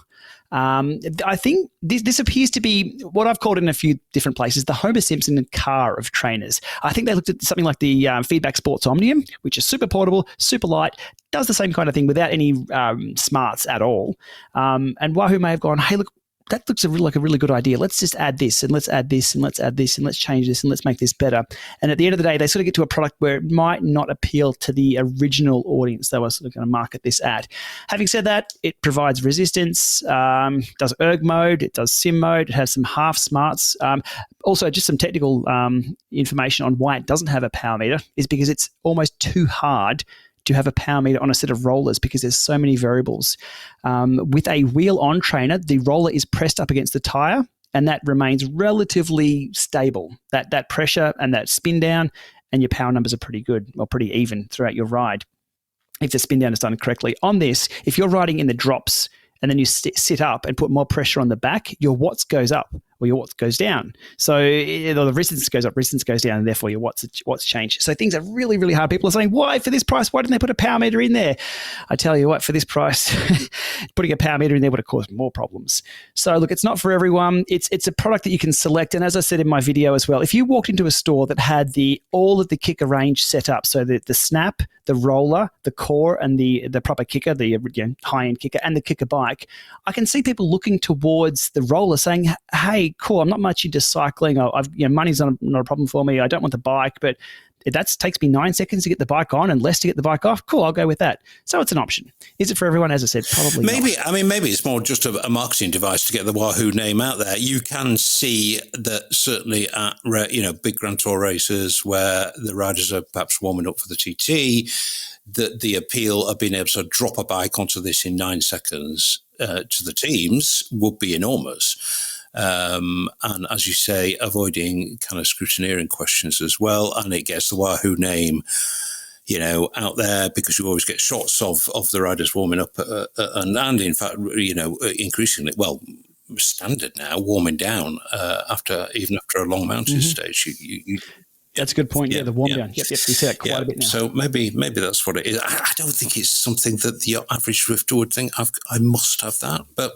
I think this appears to be what I've called in a few different places the Homer Simpson car of trainers. I think they looked at something like the Feedback Sports Omnium, which is super portable, super light, does the same kind of thing without any smarts at all. And Wahoo may have gone, hey, look, that looks like a really good idea. Let's just add this and let's add this and let's add this and let's change this and let's make this better. And at the end of the day, they sort of get to a product where it might not appeal to the original audience they were sort of going to market this at. Having said that, it provides resistance, does erg mode, it does sim mode, it has some half smarts. Also, just some technical information on why it doesn't have a power meter is because it's almost too hard to have a power meter on a set of rollers because there's so many variables. With a wheel-on trainer, the roller is pressed up against the tire and that remains relatively stable. That pressure and that spin down and your power numbers are pretty good or pretty even throughout your ride if the spin down is done correctly. On this, if you're riding in the drops and then you sit up and put more pressure on the back, your watts goes up or your watts goes down. So the resistance goes up, resistance goes down, and therefore your watts change. So things are really, really hard. People are saying, why for this price? Why didn't they put a power meter in there? I tell you what, for this price, putting a power meter in there would have caused more problems. So look, it's not for everyone. It's a product that you can select. And as I said in my video as well, if you walked into a store that had all of the kicker range set up, so the snap, the roller, the core, and the proper kicker, the high-end kicker, and the kicker bike, I can see people looking towards the roller saying, hey, cool, I'm not much into cycling. Money's not a problem for me. I don't want the bike, but that takes me 9 seconds to get the bike on and less to get the bike off. Cool, I'll go with that. So it's an option. Is it for everyone? As I said, probably maybe not. I mean, maybe it's more just a marketing device to get the Wahoo name out there. You can see that certainly at big Grand Tour races where the riders are perhaps warming up for the TT, that the appeal of being able to drop a bike onto this in 9 seconds to the teams would be enormous. And as you say, avoiding kind of scrutineering questions as well. And it gets the Wahoo name, out there because you always get shots of the riders warming up and in fact, increasingly, standard now, warming down after a long mountain stage. That's a good point. Yeah, the warm down. Yep, we see that quite a bit now. So maybe that's what it is. I don't think it's something that the average Zwifter would think, I must have that. But,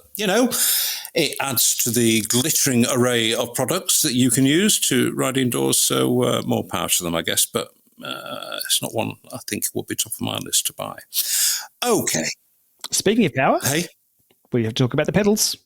it adds to the glittering array of products that you can use to ride indoors. So more power to them, I guess. But it's not one I think would be top of my list to buy. Okay. Speaking of power, hey, we have to talk about the pedals.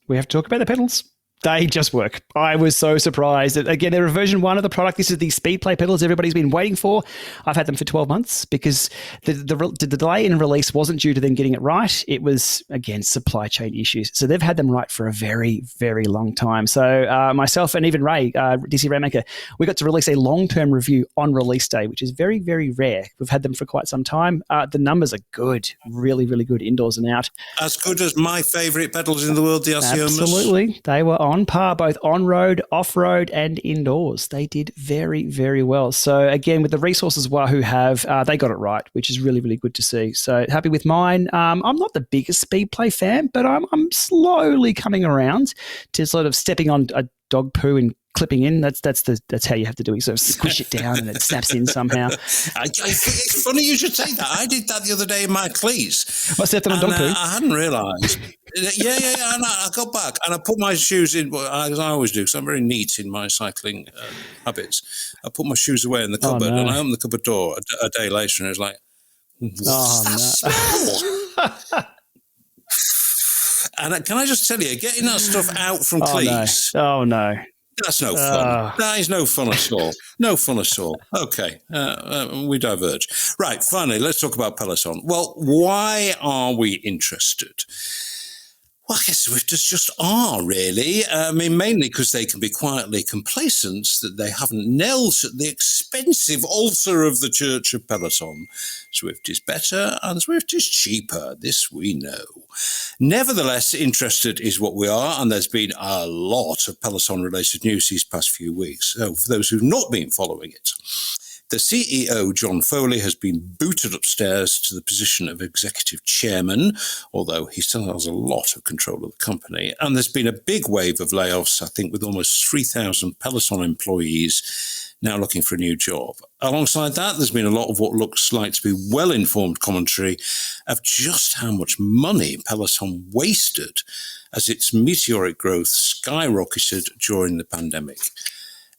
They just work. I was so surprised. Again, they're a version 1 of the product. This is the Speedplay pedals everybody's been waiting for. I've had them for 12 months because the delay in release wasn't due to them getting it right. It was, again, supply chain issues. So they've had them right for a very, very long time. So myself and even Ray, DC Raymaker, we got to release a long-term review on release day, which is very, very rare. We've had them for quite some time. The numbers are good, really, really good indoors and out. As good as my favourite pedals in the world, the Arciomas. Absolutely. They were on par, both on-road, off-road, and indoors. They did very, very well. So again, with the resources Wahoo have, they got it right, which is really, really good to see. So happy with mine. I'm not the biggest Speedplay fan, but I'm slowly coming around to sort of stepping on a dog poo and clipping in. That's how you have to do it. You sort of squish it down and it snaps in somehow. It's funny you should say that. I did that the other day in my cleats. I stepped on dog poo. I hadn't realised. Yeah. And I got back and I put my shoes in, as I always do, because I'm very neat in my cycling habits. I put my shoes away in the cupboard and I opened the cupboard door a day later and it was like, what's that smell? And can I just tell you, getting that stuff out from Cleats... Oh, no. That's no fun. That is no fun at all. No fun at all. Okay, we diverge. Right, finally, let's talk about Peloton. Well, why are we interested? Well, I guess Zwifters just are, really. I mean, mainly because they can be quietly complacent that they haven't knelt at the expensive altar of the Church of Peloton. Zwift is better and Zwift is cheaper. This we know. Nevertheless, interested is what we are, and there's been a lot of Peloton-related news these past few weeks. So for those who've not been following it, the CEO, John Foley, has been booted upstairs to the position of executive chairman, although he still has a lot of control of the company. And there's been a big wave of layoffs, I think, with almost 3,000 Peloton employees now looking for a new job. Alongside that, there's been a lot of what looks like to be well-informed commentary of just how much money Peloton wasted as its meteoric growth skyrocketed during the pandemic.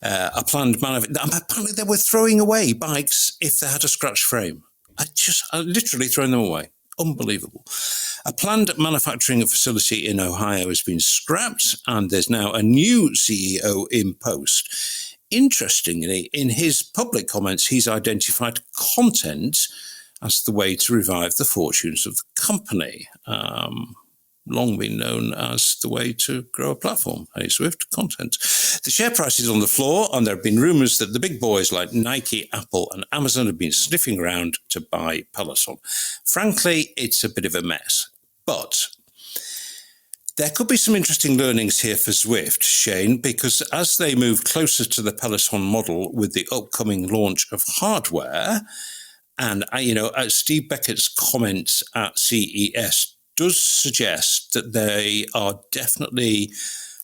Apparently they were throwing away bikes if they had a scratched frame. I literally throwing them away. Unbelievable. A planned manufacturing facility in Ohio has been scrapped, and there's now a new CEO in post. Interestingly, in his public comments, he's identified content as the way to revive the fortunes of the company. Long been known as the way to grow a platform. Hey, Zwift, content. The share price is on the floor, and there have been rumours that the big boys like Nike, Apple, and Amazon have been sniffing around to buy Peloton. Frankly, it's a bit of a mess. But there could be some interesting learnings here for Zwift, Shane, because as they move closer to the Peloton model with the upcoming launch of hardware, and, Steve Beckett's comments at CES does suggest that they are definitely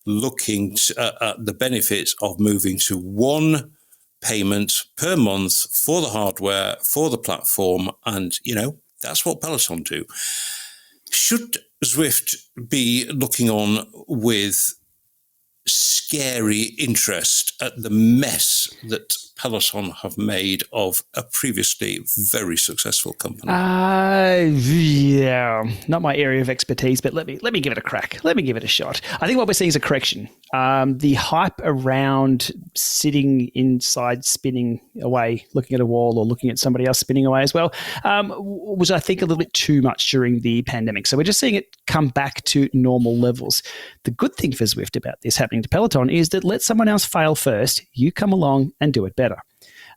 looking at the benefits of moving to one payment per month for the hardware, for the platform, and, that's what Peloton do. Should Zwift be looking on with scary interest at the mess that Peloton have made of a previously very successful company? Yeah, not my area of expertise, but let me give it a crack. Let me give it a shot. I think what we're seeing is a correction. The hype around sitting inside, spinning away, looking at a wall or looking at somebody else spinning away as well, was, I think, a little bit too much during the pandemic. So we're just seeing it come back to normal levels. The good thing for Zwift about this happening to Peloton is that let someone else fail first, you come along and do it better.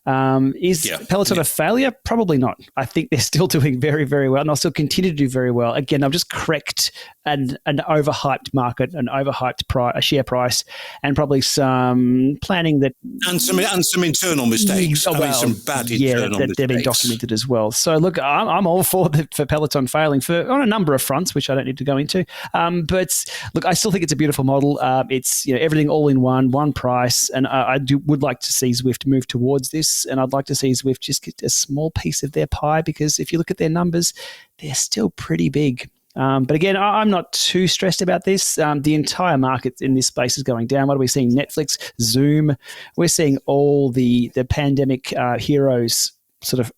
Is Peloton a failure? Probably not. I think they're still doing very, very well, and they'll still continue to do very well. Again, I've just correct an overhyped market, an overhyped share price, and probably some planning that and some internal mistakes. Some bad internal mistakes. They've been documented as well. So look, I'm all for Peloton failing on a number of fronts, which I don't need to go into. But look, I still think it's a beautiful model. It's everything all in one price, and I would like to see Zwift move towards this. And I'd like to see Zwift just get a small piece of their pie, because if you look at their numbers, they're still pretty big. But again, I'm not too stressed about this. The entire market in this space is going down. What are we seeing? Netflix, Zoom. We're seeing all the pandemic heroes sort of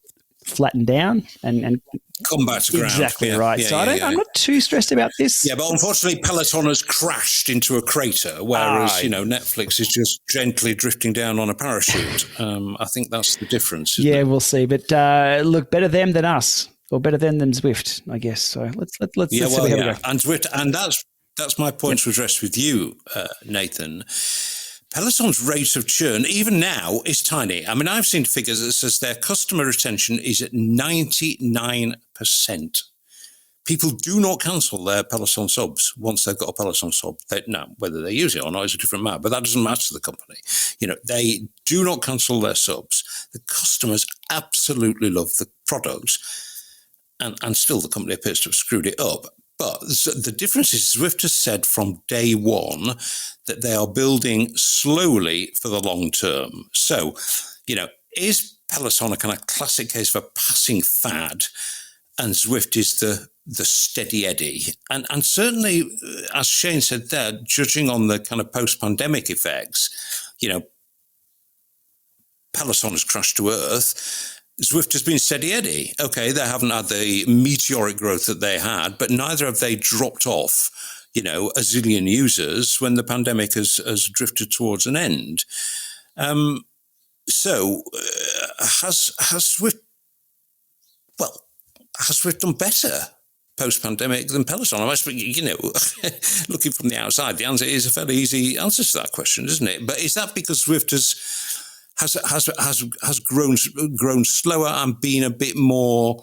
flatten down and come back to ground. Exactly right. I'm not too stressed about this. Yeah, but unfortunately, Peloton has crashed into a crater, whereas Netflix is just gently drifting down on a parachute. I think that's the difference. Isn't it? We'll see. But look, better them than us, or better them than Zwift, I guess. So let's see how we go. And Zwift, and that's my point to address with you, Nathan. Peloton's rate of churn, even now, is tiny. I mean, I've seen figures that says their customer retention is at 99%. People do not cancel their Peloton subs once they've got a Peloton sub. Now, whether they use it or not is a different matter, but that doesn't matter to the company. They do not cancel their subs. The customers absolutely love the product, and still the company appears to have screwed it up. But the difference is Zwift has said from day one that they are building slowly for the long term. So, is Peloton a kind of classic case of a passing fad, and Zwift is the the steady eddy. And certainly, as Shane said there, judging on the kind of post-pandemic effects, Peloton has crashed to earth. Zwift has been steady eddy. Okay, they haven't had the meteoric growth that they had, but neither have they dropped off, a zillion users when the pandemic has drifted towards an end. So has Zwift, has Zwift done better post-pandemic than Peloton? I must be, looking from the outside, the answer is a fairly easy answer to that question, isn't it? But is that because Zwift has grown slower and been a bit more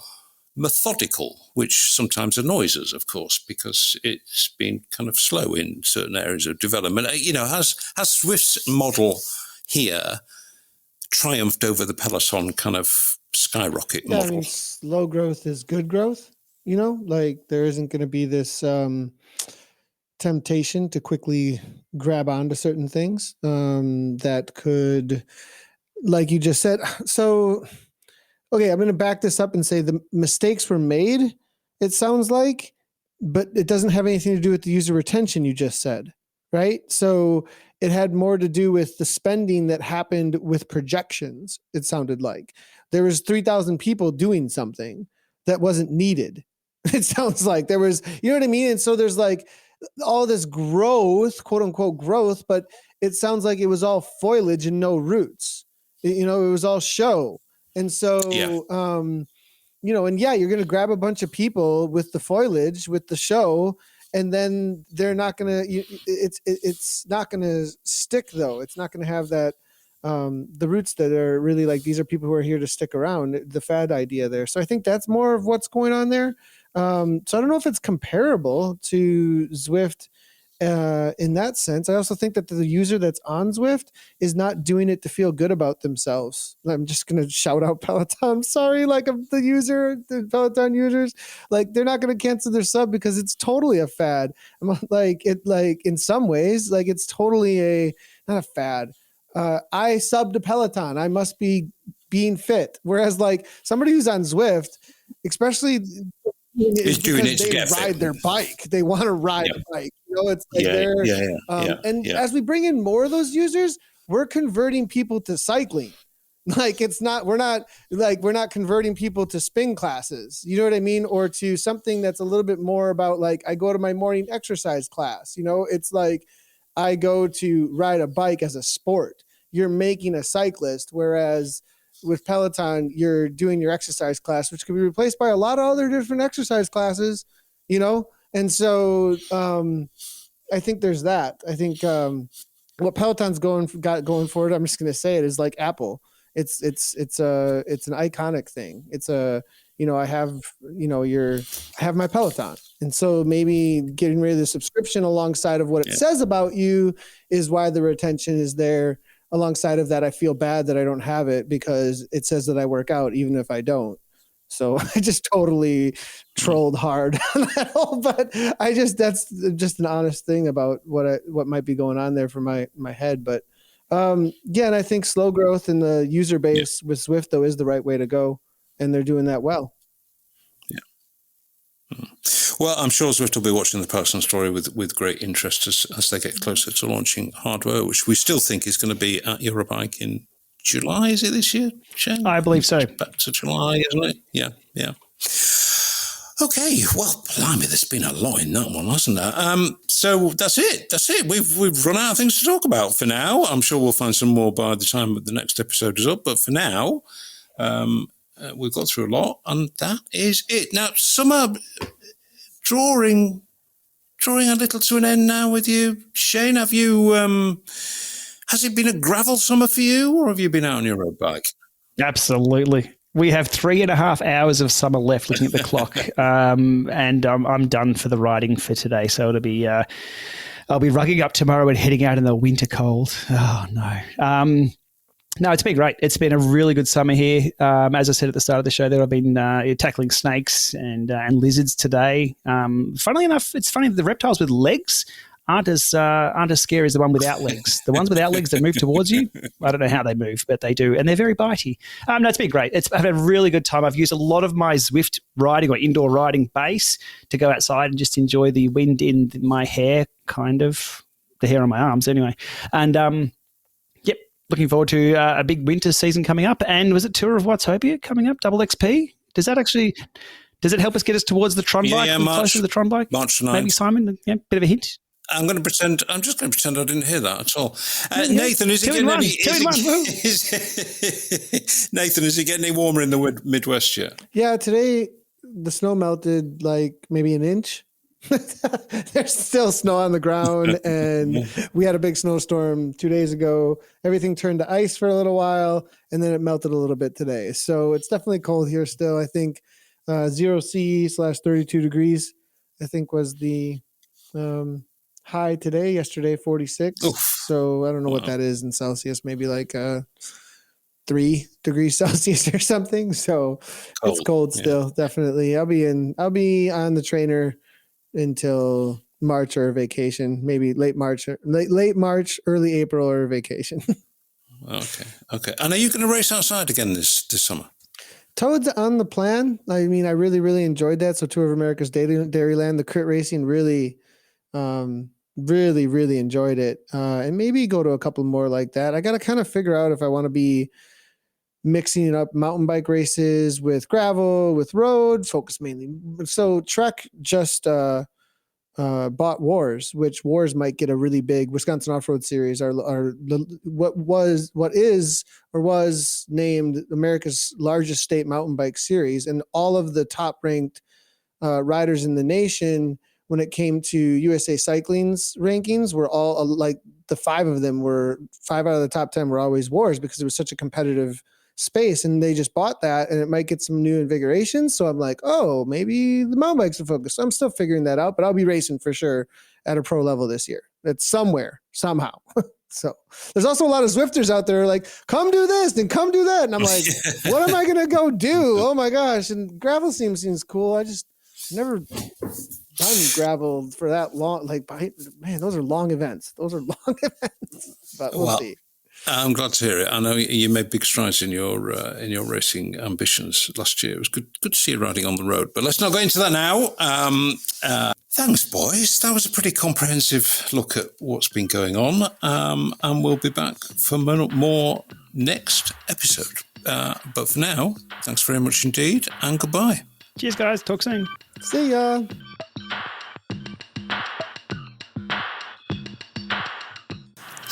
methodical, which sometimes annoys us, of course, because it's been kind of slow in certain areas of development. Has Zwift's model here triumphed over the Peloton kind of skyrocket model? I mean, slow growth is good growth. There isn't going to be this temptation to quickly grab onto certain things that could, like you just said. So, okay, I'm going to back this up and say the mistakes were made, it sounds like, but it doesn't have anything to do with the user retention you just said, right? So it had more to do with the spending that happened with projections, it sounded like. There was 3,000 people doing something that wasn't needed. It sounds like there was, you know what I mean? And so there's like all this growth, quote unquote growth, but it sounds like it was all foliage and no roots. It was all show. And so, and you're going to grab a bunch of people with the foliage, with the show, and then they're not going to, it's not going to stick though. It's not going to have that, the roots that are really like, these are people who are here to stick around, the fad idea there. So I think that's more of what's going on there. So I don't know if it's comparable to Zwift in that sense. I also think that the user that's on Zwift is not doing it to feel good about themselves. I'm just going to shout out Peloton. I'm sorry, the Peloton users, they're not going to cancel their sub because it's totally a fad. In some ways, it's totally not a fad. I sub to Peloton. I must be being fit. Whereas somebody who's on Zwift, especially is doing it to they get ride fit. Their bike. They want to ride a bike. It's like as we bring in more of those users, we're converting people to cycling. We're not converting people to spin classes. You know what I mean? Or to something that's a little bit more about I go to my morning exercise class. It's like I go to ride a bike as a sport. You're making a cyclist, whereas with Peloton, you're doing your exercise class, which could be replaced by a lot of other different exercise classes, And so I think there's that. I think what Peloton's going forward, I'm just going to say it, is like Apple. It's an iconic thing. It's I have my Peloton. And so maybe getting rid of the subscription alongside of what it says about you is why the retention is there. Alongside of that, I feel bad that I don't have it because it says that I work out even if I don't. So I just totally trolled hard on that whole, but that's just an honest thing about what might be going on there for my head. But again, I think slow growth in the user base with Zwift though is the right way to go, and they're doing that well. Well, I'm sure Zwift will be watching the Peloton story with great interest as they get closer to launching hardware, which we still think is going to be at Eurobike in July. Is it this year, Shane? I believe so. Back to July, isn't it? Yeah. Okay, well, blimey, there's been a lot in that one, hasn't there? So that's it. We've run out of things to talk about for now. I'm sure we'll find some more by the time the next episode is up. But for now, we've got through a lot, and that is it. Now, summer drawing a little to an end now with you. Shane, have you, has it been a gravel summer for you, or have you been out on your road bike? Absolutely. We have 3.5 hours of summer left looking at the clock. And I'm done for the riding for today. So it'll be, I'll be rugging up tomorrow and heading out in the winter cold. Oh no. No, it's been great. It's been a really good summer here. As I said at the start of the show, there I've been tackling snakes and lizards today. Funnily enough, it's funny, the reptiles with legs aren't as scary as the one without legs. The ones without legs that move towards you, I don't know how they move, but they do, and they're very bitey. No, it's been great. I've had a really good time. I've used a lot of my Zwift riding or indoor riding base to go outside and just enjoy the wind in my hair, kind of the hair on my arms anyway. And looking forward to a big winter season coming up. And was it Tour of Watopia coming up? Double XP? Does it help us get us towards the Tron bike? Yeah, closer to the Tron bike? March 9th. Maybe Simon, bit of a hint. I'm just going to pretend I didn't hear that at all. Nathan, is it Nathan, is it getting any warmer in the Midwest yet? Yeah, today the snow melted like maybe an inch. There's still snow on the ground, and we had a big snowstorm 2 days ago. Everything turned to ice for a little while, and then it melted a little bit today. So it's definitely cold here still. I think 0°C/32 degrees, I think was the high today. Yesterday, 46. Oof. So I don't know what that is in Celsius, maybe like 3 degrees Celsius or something. So it's cold still, definitely. I'll be on the trainer until March or vacation, maybe late March, early April or vacation. Okay. And are you going to race outside again this summer? Toad's on the plan. I mean, I really, really enjoyed that. So Tour of America's Dairyland, the crit racing, really, really enjoyed it. And maybe go to a couple more like that. I got to kind of figure out if I want to be mixing up mountain bike races with gravel, with road, focus mainly. So Trek just bought Wars, which Wars might get a really big Wisconsin Off-Road Series, what was named America's largest state mountain bike series. And all of the top ranked riders in the nation, when it came to USA Cycling's rankings, were all like the 5 of them were 5 out of the top 10 were always Wars, because it was such a competitive space, and they just bought that, and it might get some new invigoration. So I'm like, oh, maybe the mountain bikes are focused. So I'm still figuring that out, but I'll be racing for sure at a pro level this year. It's somewhere, somehow. So there's also a lot of Zwifters out there like, come do this and come do that. And I'm like, what am I going to go do? Oh my gosh. And gravel seems cool. I just never done gravel for that long. Like, man, those are long events. But we'll see. I'm glad to hear it. I know you made big strides in your racing ambitions last year. It was good to see you riding on the road. But let's not go into that now. Thanks, boys. That was a pretty comprehensive look at what's been going on. And we'll be back for more next episode. But for now, thanks very much indeed, and goodbye. Cheers, guys. Talk soon. See ya.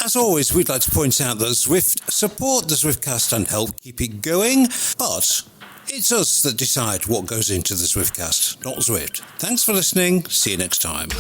As always, we'd like to point out that Zwift support the Zwiftcast and help keep it going, but it's us that decide what goes into the Zwiftcast, not Zwift. Thanks for listening. See you next time.